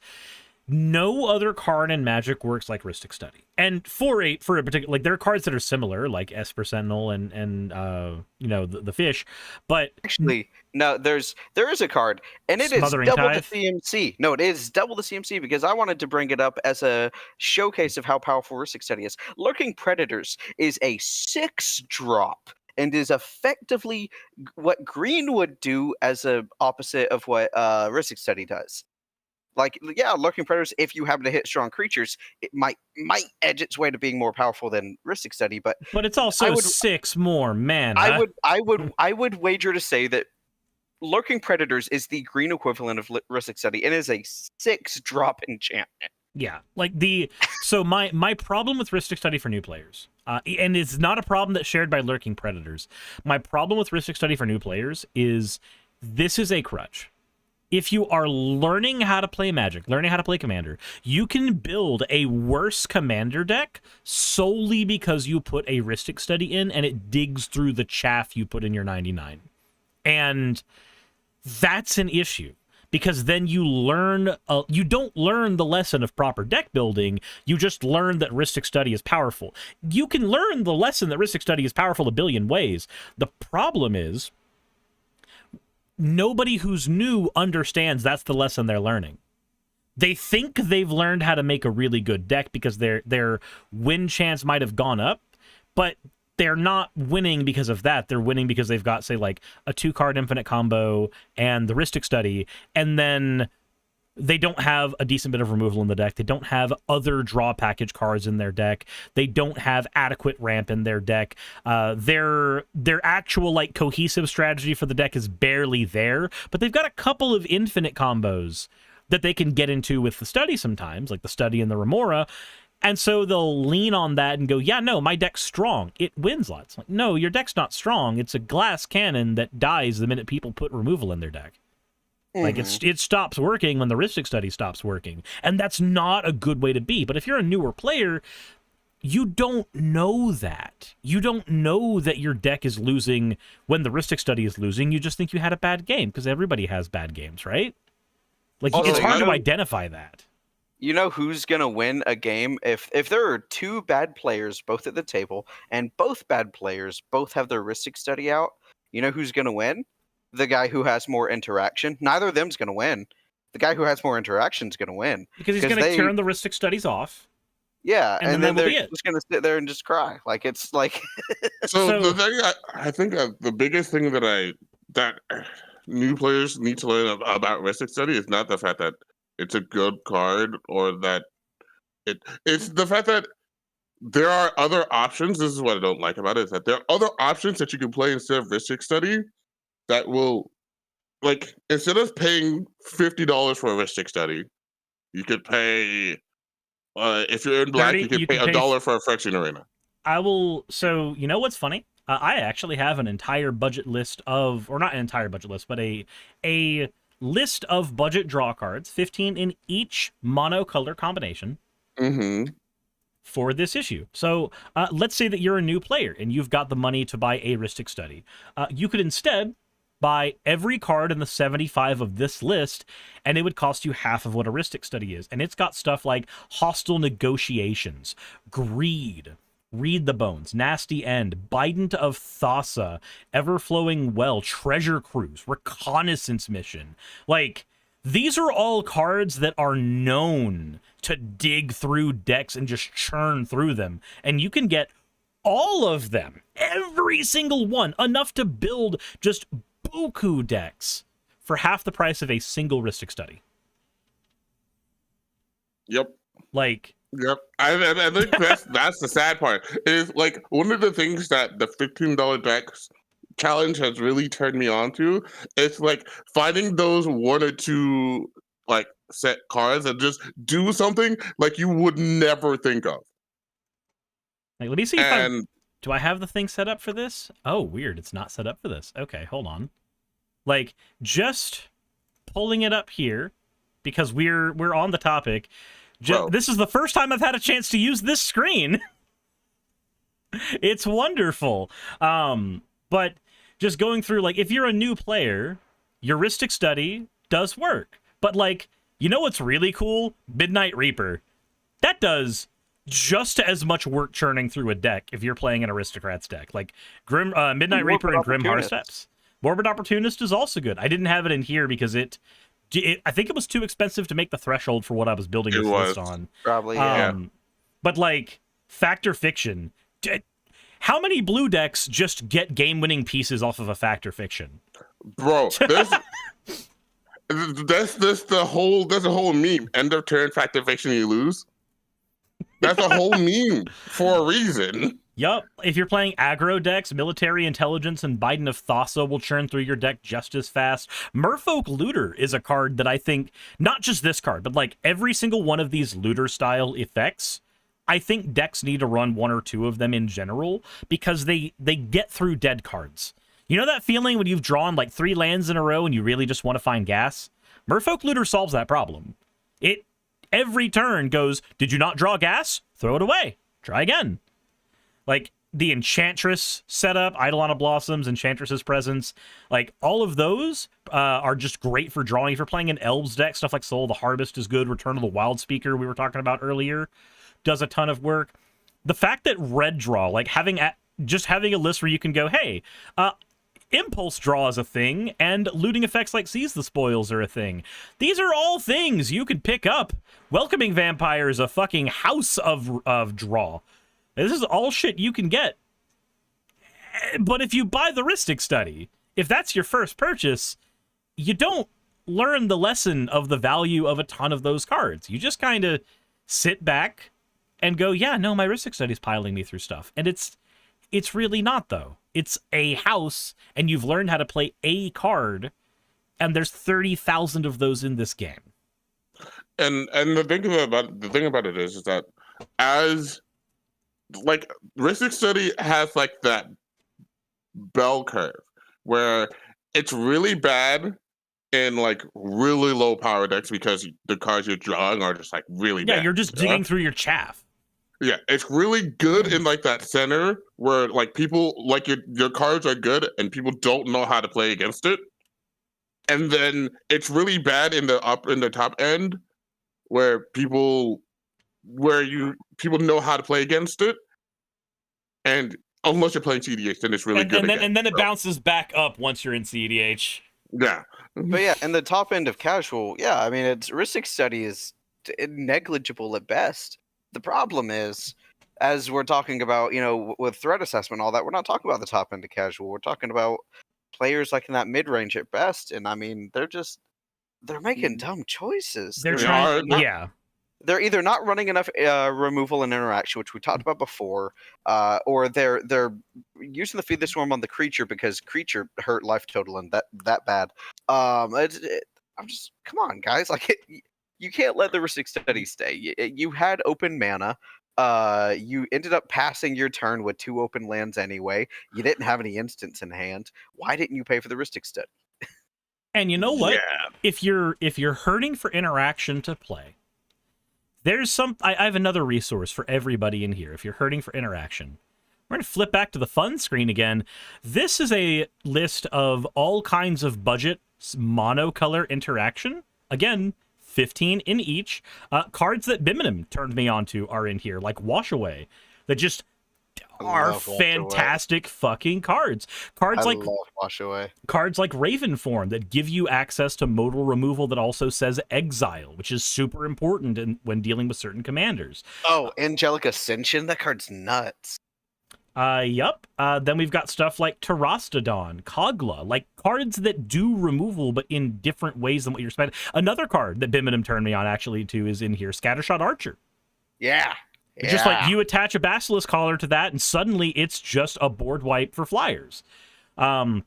no other card in Magic works like Ristic Study. And for a particular, like, there are cards that are similar, like Esper Sentinel and the fish, but actually no, there is a card, and it is double the CMC. No, it is double the CMC, because I wanted to bring it up as a showcase of how powerful Ristic Study is. Lurking Predators is a 6-drop and is effectively what green would do as a opposite of what Ristic Study does. Like, yeah, Lurking Predators, if you happen to hit strong creatures, it might edge its way to being more powerful than Ristic Study, but it's also 6 more mana. I would wager to say that Lurking Predators is the green equivalent of Ristic Study, and is a 6-drop enchantment. Yeah, like so my problem with Ristic Study for new players, and it's not a problem that's shared by Lurking Predators. My problem with Ristic Study for new players is this is a crutch. If you are learning how to play Magic, learning how to play Commander, you can build a worse Commander deck solely because you put a Ristic Study in and it digs through the chaff you put in your 99. And that's an issue, because then you don't learn the lesson of proper deck building, you just learn that Ristic Study is powerful. You can learn the lesson that Ristic Study is powerful a billion ways. The problem is, nobody who's new understands that's the lesson they're learning. They think they've learned how to make a really good deck because their win chance might have gone up, but they're not winning because of that. They're winning because they've got, say, like a 2-card infinite combo and the Ristic Study, and then they don't have a decent bit of removal in the deck. They don't have other draw package cards in their deck. They don't have adequate ramp in their deck. Their actual, like, cohesive strategy for the deck is barely there, but they've got a couple of infinite combos that they can get into with the Study sometimes, like the Study and the Remora, and so they'll lean on that and go, yeah, no, my deck's strong. It wins lots. Like, no, your deck's not strong. It's a glass cannon that dies the minute people put removal in their deck. Like, it stops working when the Ristic Study stops working. And that's not a good way to be. But if you're a newer player, you don't know that. You don't know that your deck is losing when the Ristic Study is losing. You just think you had a bad game, because everybody has bad games, right? Like, also, it's hard to identify that. You know who's going to win a game? If there are 2 bad players both at the table, and both bad players both have their Ristic Study out, you know who's going to win? The guy who has more interaction. Neither of them's going to win. The guy who has more interaction is going to win. Because he's going to turn the Ristic Studies off. Yeah, and then they're just going to sit there and just cry. Like, it's like... So the thing, I think the biggest thing that new players need to learn about Ristic Study is not the fact that it's a good card, or that it's the fact that there are other options. This is what I don't like about it, is that there are other options that you can play instead of Ristic Study that will, like, instead of paying $50 for a Ristic Study, you could pay, if you're in black, you could pay $1 for a Phyrexian Arena. So, you know what's funny? I actually have an entire budget list of, or not an entire budget list, but a list of budget draw cards, 15 in each monocolor combination, for this issue. So let's say that you're a new player and you've got the money to buy a Ristic Study. You could instead buy every card in the 75 of this list, and it would cost you half of what a Ristic Study is. And it's got stuff like Hostile Negotiations, Greed, Read the Bones, Nasty End, Bident of Thassa, Everflowing Well, Treasure Cruise, Reconnaissance Mission. Like, these are all cards that are known to dig through decks and just churn through them. And you can get all of them, every single one, enough to build just buku decks for half the price of a single Ristic Study. Yep. Like, Yep. I think that's the sad part. Is like one of the things that the $15 decks challenge has really turned me on to. It's like finding those one or two like set cards that just do something like you would never think of. let me see if And do I have the thing set up for this? Oh, weird. It's not set up for this. Okay, hold on. Like, just pulling it up here because we're on the topic. This is the first time I've had a chance to use this screen. It's wonderful. But just going through, like, if you're a new player, heuristic study does work. But, like, you know what's really cool? Midnight Reaper. That does just as much work churning through a deck if you're playing an Aristocrats deck. Like, Midnight Reaper and Grim Heart Steps. Morbid Opportunist is also good. I didn't have it in here because I think it was too expensive to make the threshold for what I was building this list on. Probably, yeah. But, like, Factor Fiction. How many blue decks just get game-winning pieces off of a Factor Fiction? Bro, there's a whole meme. End of turn Factor Fiction, you lose. That's a whole meme for a reason. Yup. If you're playing aggro decks, Military Intelligence and Biden of Thassa will churn through your deck just as fast. Merfolk Looter is a card that I think, not just this card, but like every single one of these looter-style effects, I think decks need to run one or two of them in general because they get through dead cards. You know that feeling when you've drawn like 3 lands in a row and you really just want to find gas? Merfolk Looter solves that problem. It every turn goes, did you not draw gas? Throw it away. Try again. Like the Enchantress setup, Eidolon of Blossoms, Enchantress's Presence, like all of those are just great for drawing. If you're playing an Elves deck, stuff like Soul of the Harvest is good. Return of the Wild Speaker we were talking about earlier does a ton of work. The fact that red draw, like having a list where you can go, hey, Impulse Draw is a thing, and looting effects like Seize the Spoils are a thing. These are all things you could pick up. Welcoming Vampire is a fucking house of draw. This is all shit you can get. But if you buy the Rhystic Study, if that's your first purchase, you don't learn the lesson of the value of a ton of those cards. You just kind of sit back and go, yeah, no, my Rhystic Study's piling me through stuff. And it's really not, though. It's a house, and you've learned how to play a card, and there's 30,000 of those in this game. And the thing about it is that as like Rhystic Study has like that bell curve where it's really bad in like really low power decks because the cards you're drawing are just like really bad. Yeah, you're just digging through your chaff. Yeah, it's really good in like that center where like people like your cards are good and people don't know how to play against it. And then it's really bad in the top end where people know how to play against it. And unless you're playing CDH, then it's really good. And then it bounces back up once you're in CDH. Yeah. But yeah, in the top end of casual, yeah, I mean, it's Rhystic Study is negligible at best. The problem is, as we're talking about, you know, with threat assessment and all that, we're not talking about the top end of casual. We're talking about players like in that mid range at best. And I mean, they're making dumb choices. They're either not running enough removal and interaction, which we talked about before, or they're using the Feed the Swarm on the creature because creature hurt life total and that bad. I'm just, come on, guys, like you can't let the Rhystic Study stay. You had open mana. You ended up passing your turn with 2 open lands anyway. You didn't have any instants in hand. Why didn't you pay for the Rhystic Study? And you know what? Yeah. If you're hurting for interaction to play, there's I have another resource for everybody in here. If you're hurting for interaction, we're going to flip back to the fun screen again. This is a list of all kinds of budget monocolor interaction. Again, 15 in each. Cards that Biminem turned me onto are in here, like Wash Away, that just are fantastic fucking cards. I love Wash Away. Cards like Raven Form that give you access to modal removal that also says Exile, which is super important when dealing with certain commanders. Oh, Angelic Ascension, that card's nuts. Yup. Then we've got stuff like Terastodon, Kogla, like cards that do removal, but in different ways than what you're expecting. Another card that Bimidum turned me on, actually, too, is in here, Scattershot Archer. Yeah. Just like you attach a Basilisk Collar to that, and suddenly it's just a board wipe for flyers. And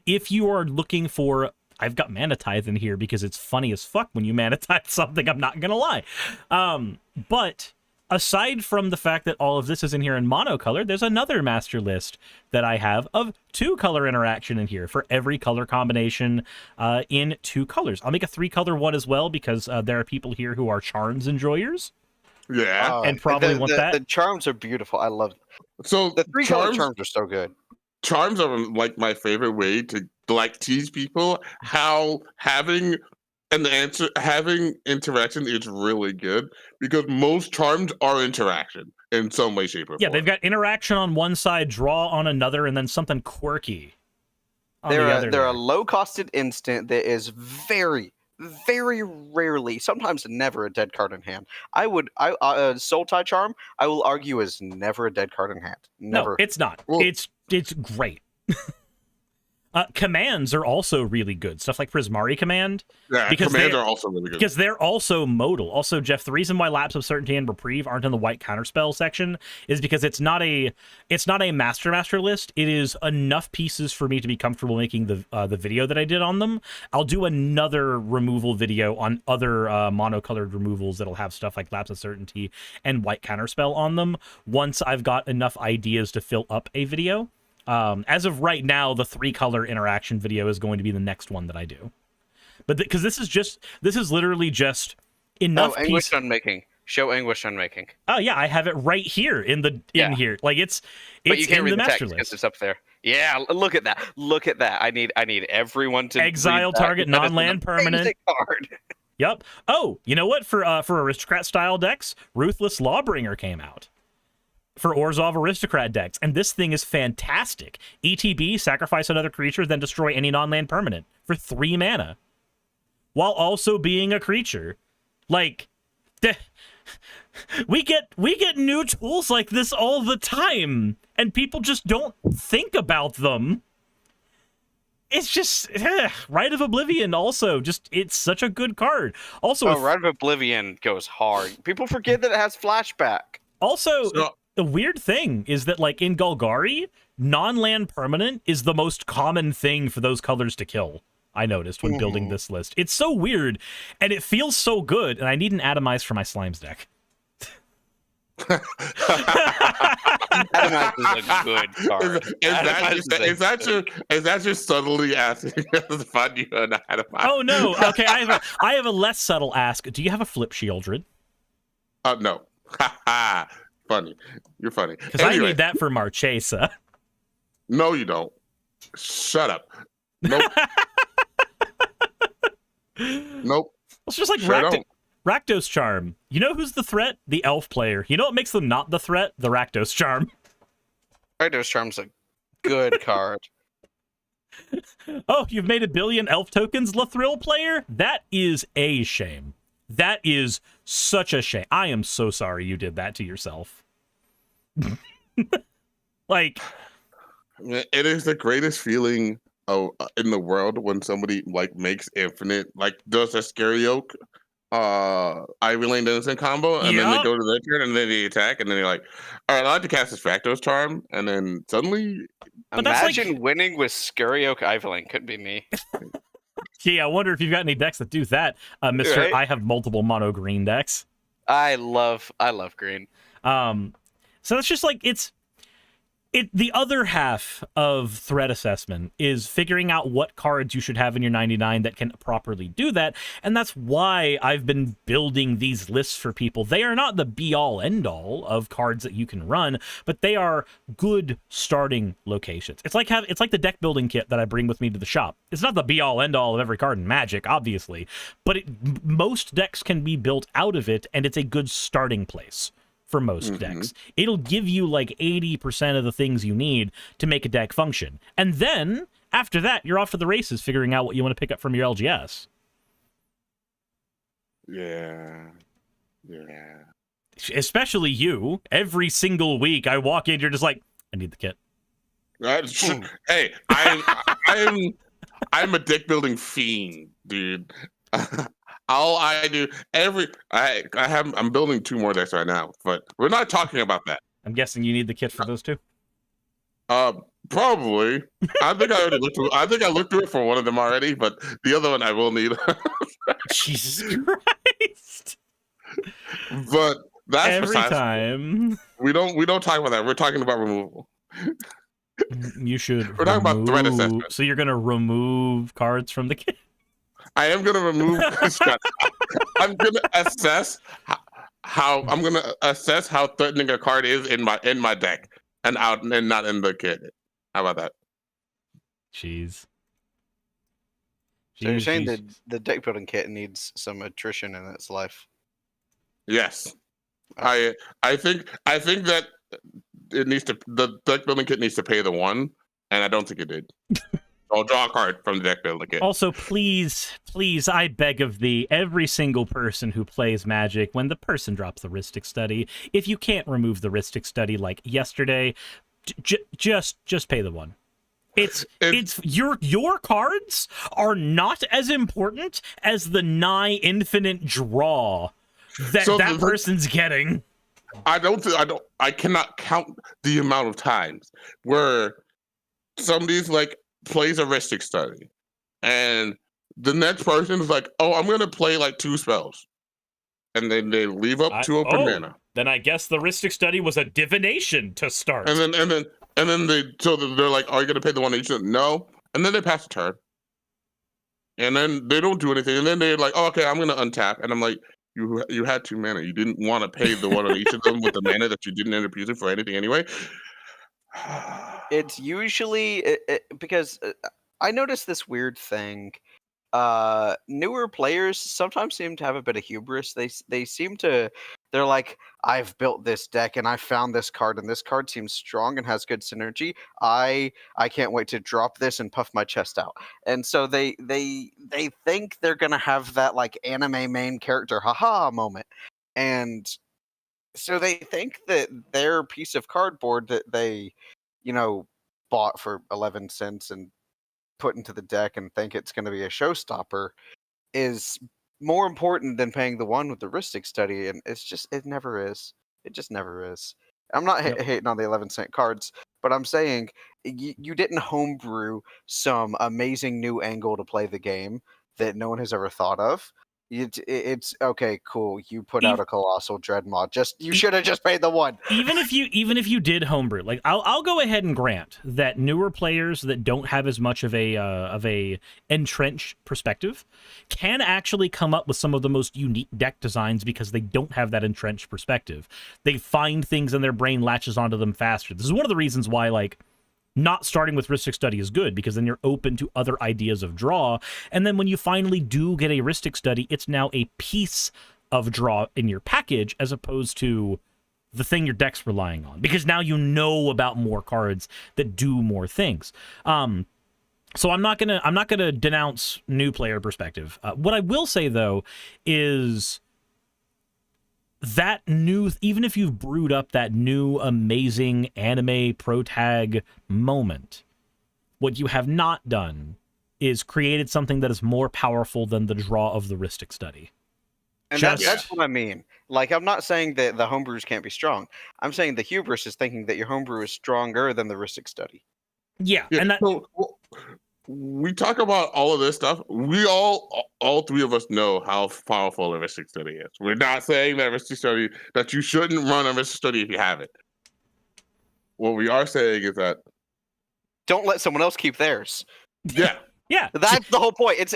if you are looking for... I've got Mana Tithe in here because it's funny as fuck when you Mana Tithe something, I'm not gonna lie. But... aside from the fact that all of this is in here in monocolor, there's another master list that I have of 2-color interaction in here for every color combination in 2 colors. I'll make a 3-color one as well because there are people here who are charms enjoyers. Yeah. And probably want that. The charms are beautiful. I love them. So The 3-color charms are so good. Charms are like my favorite way to like teach people how having interaction is really good because most charms are interaction in some way, shape, or form. Yeah, they've got interaction on one side, draw on another, and then something quirky on the other. They're a low-costed instant that is very, very rarely, sometimes never, a dead card in hand. Soul Tie Charm, I will argue, is never a dead card in hand. Never. No, it's not. Well, it's great. Commands are also really good. Stuff like Prismari Command. Yeah, commands are also really good. Because they're also modal. Also, Jeff, the reason why Lapse of Certainty and Reprieve aren't in the white counterspell section is because it's not a master list. It is enough pieces for me to be comfortable making the video that I did on them. I'll do another removal video on other monocolored removals that'll have stuff like Lapse of Certainty and white counterspell on them once I've got enough ideas to fill up a video. As of right now, the 3-color interaction video is going to be the next one that I do. But because this is literally just enough. Oh, Anguish Unmaking. Show Anguish Unmaking. Oh yeah, I have it right here in here. Like it's but you can't in read the master text list. because it's up there. Yeah, look at that. Look at that. I need everyone to exile target non-land permanent card. Yep. Oh, you know what? For aristocrat style decks, Ruthless Lawbringer came out. For Orzhov Aristocrat decks, and this thing is fantastic. ETB, sacrifice another creature, then destroy any non-land permanent for 3 mana, while also being a creature. Like, we get new tools like this all the time, and people just don't think about them. It's just Rite of Oblivion. Also, just it's such a good card. Also, Rite of Oblivion goes hard. People forget that it has flashback. Also. The weird thing is that, like, in Golgari, non-land permanent is the most common thing for those colors to kill, I noticed when building this list. It's so weird, and it feels so good, and I need an Atomize for my Slimes deck. Atomize is a good card. Is that just subtly asking to find you an Atomize? Oh, no. Okay, I have a less subtle ask. Do you have a Flip Shieldred? No. Funny. You're funny. Because I need that for Marchesa. No, you don't. Shut up. Nope. Nope. It's just like Rakdos Charm. You know who's the threat? The elf player. You know what makes them not the threat? The Rakdos Charm. Rakdos Charm's a good card. Oh, you've made 1 billion elf tokens, Lathril player? That is a shame. That is such a shame. I am so sorry you did that to yourself. Like, it is the greatest feeling in the world when somebody like makes infinite, like does a Scary Oak Ivy Lane Denizen combo, and then they go to their turn and then they attack, and then you're like, all right, I like to cast this Rakdos Charm, and then suddenly imagine winning with Scary Oak Ivy Lane. Could be me. Gee, I wonder if you've got any decks that do that, Mister. Right? I have multiple mono green decks. I love green. So it's just like the other half of threat assessment is figuring out what cards you should have in your 99 that can properly do that, and that's why I've been building these lists for people. They are not the be-all, end-all of cards that you can run, but they are good starting locations. It's like the deck building kit that I bring with me to the shop. It's not the be-all, end-all of every card in Magic, obviously, but most decks can be built out of it, and it's a good starting place. For most decks, it'll give you like 80% of the things you need to make a deck function. And then, after that, you're off to the races figuring out what you want to pick up from your LGS. Yeah. Especially you. Every single week I walk in, you're just like, I need the kit. Hey, I'm a deck building fiend, dude. All I do I'm building 2 more decks right now, but we're not talking about that. I'm guessing you need the kit for those 2. Probably. I think I already looked through. I think I looked through it for one of them already, but the other one I will need. Jesus Christ! But that's every time. We don't talk about that. We're talking about removal. You should. We're talking about threat assessment. So you're gonna remove cards from the kit. I am gonna remove. I'm gonna assess how threatening a card is in my deck and not in the kit. How about that? Jeez. So you're saying that the deck building kit needs some attrition in its life? Yes. I think that the deck building kit needs to pay the 1, and I don't think it did. I'll draw a card from the deck building kit. Also, please, I beg of thee, every single person who plays Magic, when the person drops the Rhystic Study, if you can't remove the Rhystic Study like yesterday, just pay the 1. It's your cards are not as important as the nigh infinite draw that person's getting. I cannot count the amount of times where somebody's like plays a Rhystic Study and the next person is like, oh, I'm gonna play like 2 spells, and then they leave up 2 open mana. Then I guess the Rhystic Study was a divination to start. And then they're like, are you gonna pay the 1 each? No. And then they pass the turn. And then they don't do anything. And then they're like, oh, okay, I'm gonna untap. And I'm like, you had 2 mana. You didn't want to pay the 1 on each of them with the mana that you didn't end up using for anything anyway. It's usually because I noticed this weird thing. Newer players sometimes seem to have a bit of hubris. They're like, I've built this deck and I found this card and this card seems strong and has good synergy. I can't wait to drop this and puff my chest out. And so they think they're gonna have that like anime main character haha moment. And so they think that their piece of cardboard that they, bought for 11 cents and put into the deck and think it's going to be a showstopper is more important than paying the 1 with the Rhystic Study, and it never is. It just never is. I'm not hating on the 11-cent cards, but I'm saying you didn't homebrew some amazing new angle to play the game that no one has ever thought of. It's okay, cool. You put out a Colossal Dread mod. You should have just paid the 1. Even if you did homebrew, like I'll go ahead and grant that newer players that don't have as much of a entrenched perspective can actually come up with some of the most unique deck designs because they don't have that entrenched perspective. They find things and their brain latches onto them faster. This is one of the reasons why not starting with Rhystic Study is good, because then you're open to other ideas of draw. And then when you finally do get a Rhystic Study, it's now a piece of draw in your package as opposed to the thing your deck's relying on, because now you know about more cards that do more things. So I'm not gonna denounce new player perspective. What I will say though is that even if you've brewed up that new amazing anime protag moment, what you have not done is created something that is more powerful than the draw of the Rhystic Study. And that's what I mean. Like, I'm not saying that the homebrews can't be strong. I'm saying the hubris is thinking that your homebrew is stronger than the Rhystic Study. Yeah, and that... we talk about all of this stuff. We all 3 of us know how powerful a Rhystic Study is. We're not saying that you shouldn't run a Rhystic Study if you have it. What we are saying is that don't let someone else keep theirs. Yeah. Yeah, that's the whole point. It's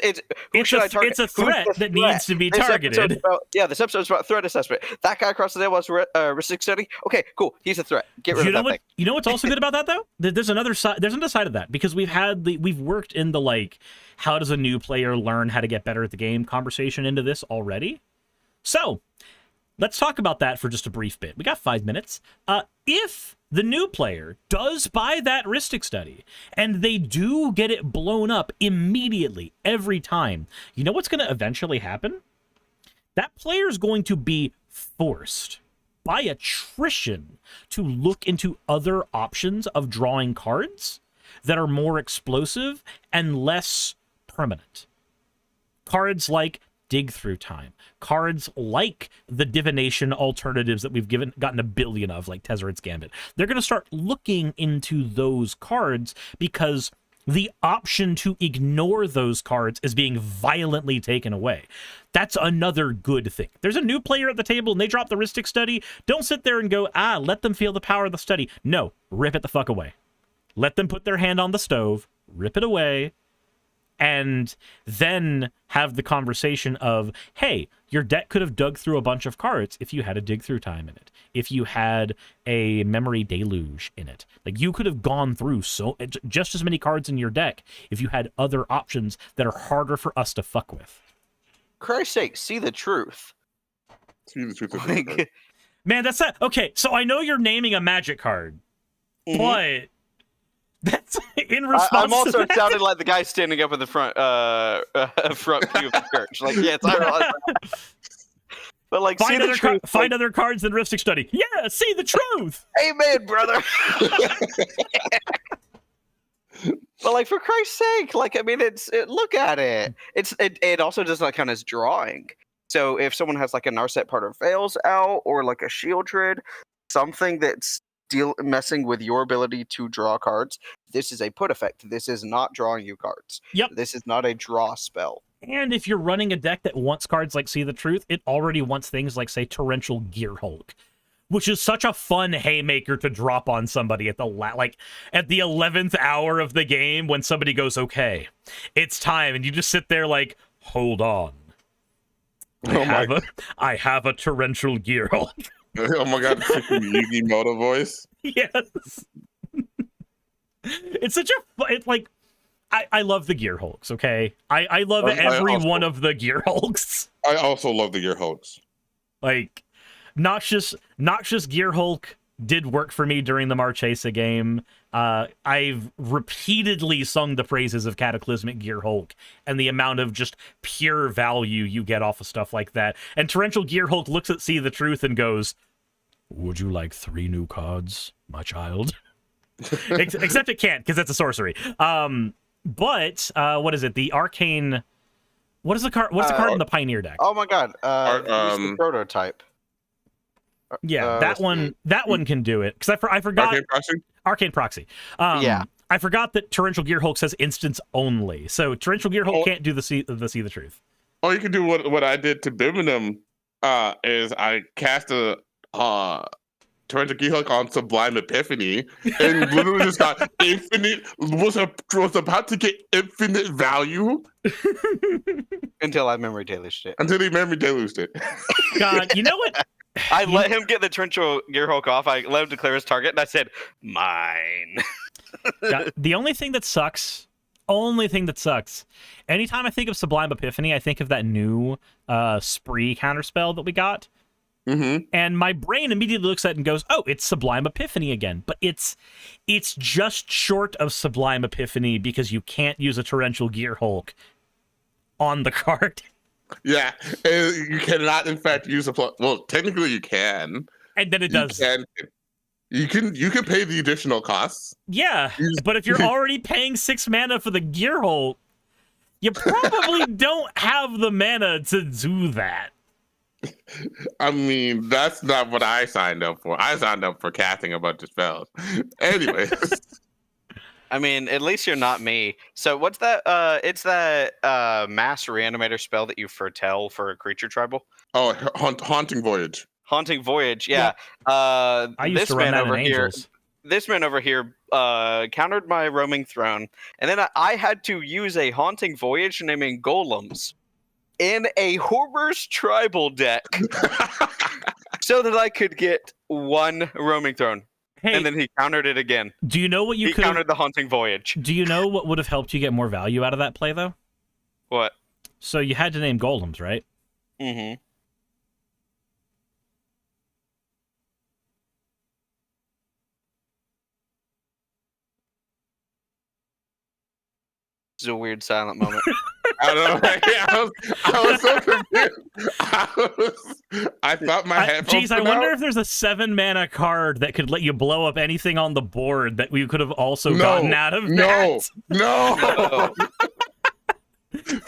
should I target? It's a threat that needs to be targeted. This episode's about threat assessment. That guy across the table has Rhystic Study. Okay, cool. He's a threat. Get rid of that thing. You know what's also good about that though? There's another side. There's another side of that, because we've worked in the how does a new player learn how to get better at the game conversation into this already. So let's talk about that for just a brief bit. We got 5 minutes. If the new player does buy that Rhystic Study and they do get it blown up immediately every time, you know what's going to eventually happen? That player is going to be forced by attrition to look into other options of drawing cards that are more explosive and less permanent. Cards like Dig Through Time, cards like the divination alternatives that we've gotten a billion of, like Tezzeret's Gambit. They're going to start looking into those cards because the option to ignore those cards is being violently taken away. That's another good thing. There's a new player at the table and they drop the Rhystic Study. Don't sit there and go, let them feel the power of the study. No, rip it the fuck away. Let them put their hand on the stove, rip it away, and then have the conversation of, hey, your deck could have dug through a bunch of cards if you had a Dig Through Time in it, if you had a Memory Deluge in it. Like, you could have gone through just as many cards in your deck if you had other options that are harder for us to fuck with. Christ's sake, see the truth. See the truth. Of Man, that's not... Okay, so I know you're naming a Magic card, but... That's in response. I'm also to that. sounding like the guy standing up in the front pew of the church. Like, yes, I realize that. But like, find other cards than Rhystic Study. Yeah, see the truth. Amen, brother. But like, for Christ's sake, like, I mean, look at it. It also does not count as drawing. So if someone has like a Narset Part of Veils out or like a Shieldred, something that's messing with your ability to draw cards, this is a put effect. This is not drawing you cards. Yep. This is not a draw spell. And if you're running a deck that wants cards like See the Truth, it already wants things like, say, Torrential Gear Hulk, which is such a fun haymaker to drop on somebody at the at the 11th hour of the game when somebody goes, okay, it's time, and you just sit there like, hold on. I have a Torrential Gear Hulk. Oh my god, Yugi Moto voice. Yes. It's such a I love the Gear Hulks, okay? I love every one of the Gear Hulks. I also love the Gear Hulks. Like, Noxious Gear Hulk did work for me during the Marchesa game. I've repeatedly sung the praises of Cataclysmic Gear Hulk and the amount of just pure value you get off of stuff like that. And Torrential Gear Hulk looks at See the Truth and goes, would you like 3 new cards, my child? Except it can't, because that's a sorcery. But what is it? The Arcane... What is the card? What's the card in the Pioneer deck? Oh my god. It's the prototype. Yeah, that one can do it. Because I forgot... Arcane Proxy. Yeah. I forgot that Torrential Gear Hulk says instance only. So Torrential Gear Hulk can't do the See the Truth. Oh, you can do what I did to Bimminum, is I cast a Torrential Gear Hulk on Sublime Epiphany and literally just got infinite, was about to get infinite value. Until I memory deluged it. Until he memory deluged it. God, you know what? I let him get the Torrential Gear Hulk off. I let him declare his target, and I said, mine. The only thing that sucks, anytime I think of Sublime Epiphany, I think of that new Spree counterspell that we got. Mm-hmm. And my brain immediately looks at it and goes, oh, it's Sublime Epiphany again. But it's just short of Sublime Epiphany because you can't use a Torrential Gear Hulk on the card. Yeah, you cannot, in fact, use a... Well, technically you can. And then it does. You can pay the additional costs. Yeah, but if you're already paying 6 mana for the Gear Hulk, you probably don't have the mana to do that. I mean, that's not what I signed up for. I signed up for casting a bunch of spells. Anyways. I mean, at least you're not me. So what's that? It's that mass reanimator spell that you foretell for a creature tribal. Oh, Haunting Voyage. Haunting Voyage, yeah. I used to run that in Angels. This man over here countered my Roaming Throne, and then I had to use a Haunting Voyage naming Golems in a Horrors tribal deck so that I could get 1 Roaming Throne. Hey, and then he countered it again. Do you know what he countered the Haunting Voyage? Do you know what would have helped you get more value out of that play, though? What? So you had to name Golems, right? Mm-hmm. This is a weird silent moment. I don't know. I was so confused. I thought my headphones. Jeez, I wonder if there's a 7-mana card that could let you blow up anything on the board that we could have also gotten out of that. No.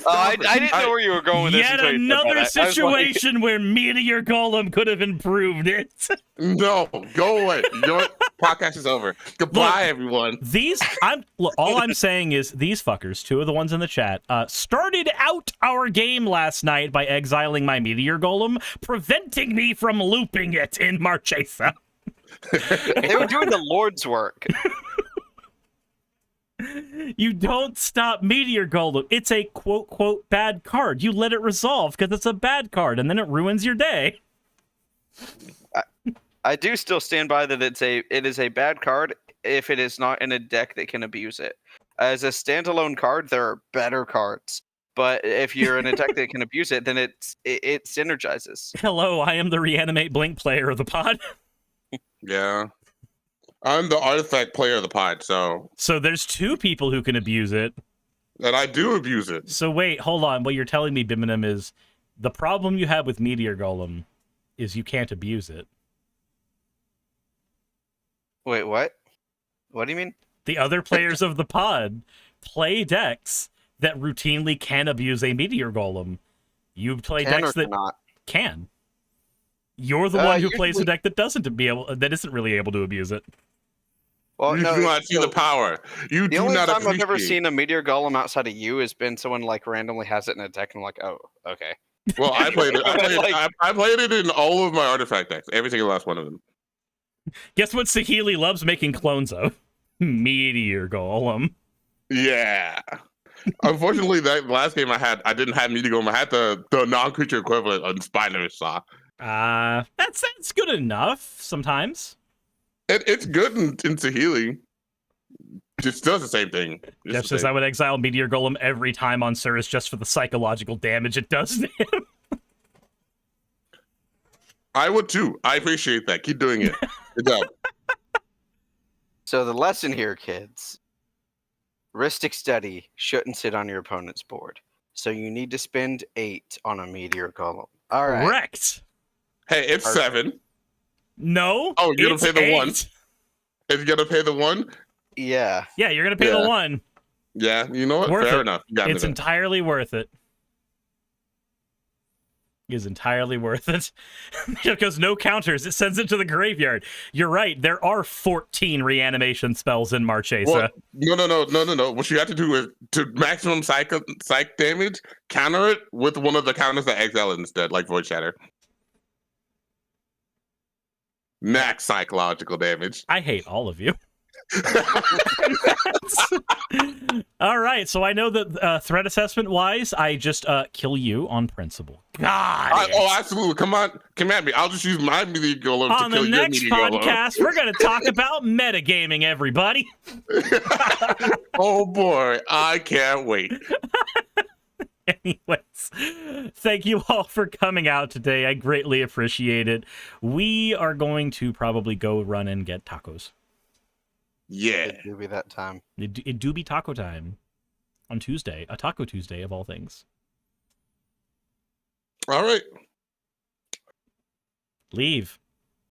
I didn't know where you were going with this. Yet another situation where Meteor Golem could have improved it. No, go away. Podcast is over. Goodbye, everyone. All I'm saying is these fuckers, 2 of the ones in the chat, started out our game last night by exiling my Meteor Golem, preventing me from looping it in Marchesa. They were doing the Lord's work. You don't stop Meteor Golem. It's a quote bad card. You let it resolve because it's a bad card, and then it ruins your day. I do still stand by that it is a bad card if it is not in a deck that can abuse it. As a standalone card, there are better cards. But if you're in a deck that can abuse it, then it synergizes. Hello, I am the Reanimate Blink player of the pod. Yeah. I'm the artifact player of the pod, so there's 2 people who can abuse it. And I do abuse it. So wait, hold on. What you're telling me, Biminem, is the problem you have with Meteor Golem is you can't abuse it. Wait, what? What do you mean? The other players of the pod play decks that routinely can abuse a Meteor Golem. You play decks that can. You're the one who plays a deck that that isn't really able to abuse it. Well, you do not see the power. You do not appreciate. The only time I've ever seen a Meteor Golem outside of you has been someone like randomly has it in a deck, and I'm like, oh, okay. Well, I played it. I played it in all of my artifact decks, every single last one of them. Guess what Saheeli loves making clones of? Meteor Golem. Yeah. Unfortunately, that last game I didn't have Meteor Golem. I had the non-creature equivalent on Spinner Saw. That's good enough sometimes. It's good in Saheeli. Just does the same thing. Jeff says I would exile Meteor Golem every time on Cirrus just for the psychological damage it does to him. I would too. I appreciate that. Keep doing it. Good job. So the lesson here, kids. Ristic Study shouldn't sit on your opponent's board. So you need to spend 8 on a Meteor Golem. All right. Correct. Hey, it's 7. No. Oh, you're going to pay the 8. 1? Is you going to pay the 1? Yeah. Yeah, you're going to pay the 1. Yeah, you know what? Fair enough. It's entirely worth it. Is entirely worth it. Because no counters, it sends it to the graveyard. You're right, there are 14 reanimation spells in Marchesa. Well, no. What you have to do is, to maximum psych damage, counter it with one of the counters that exile it instead, like Void Shatter. Max psychological damage. I hate all of you. All right, so I know that threat assessment wise, I just kill you on principle. God. Absolutely. Come at me. I'll just use my Meteor Golem on to kill the next podcast. We're going to talk about metagaming, everybody. Oh boy, I can't wait. Anyways, thank you all for coming out today. I greatly appreciate it. We are going to probably go run and get tacos. Yeah. It do be that time. It do be taco time on Tuesday. A Taco Tuesday of all things. All right. Leave.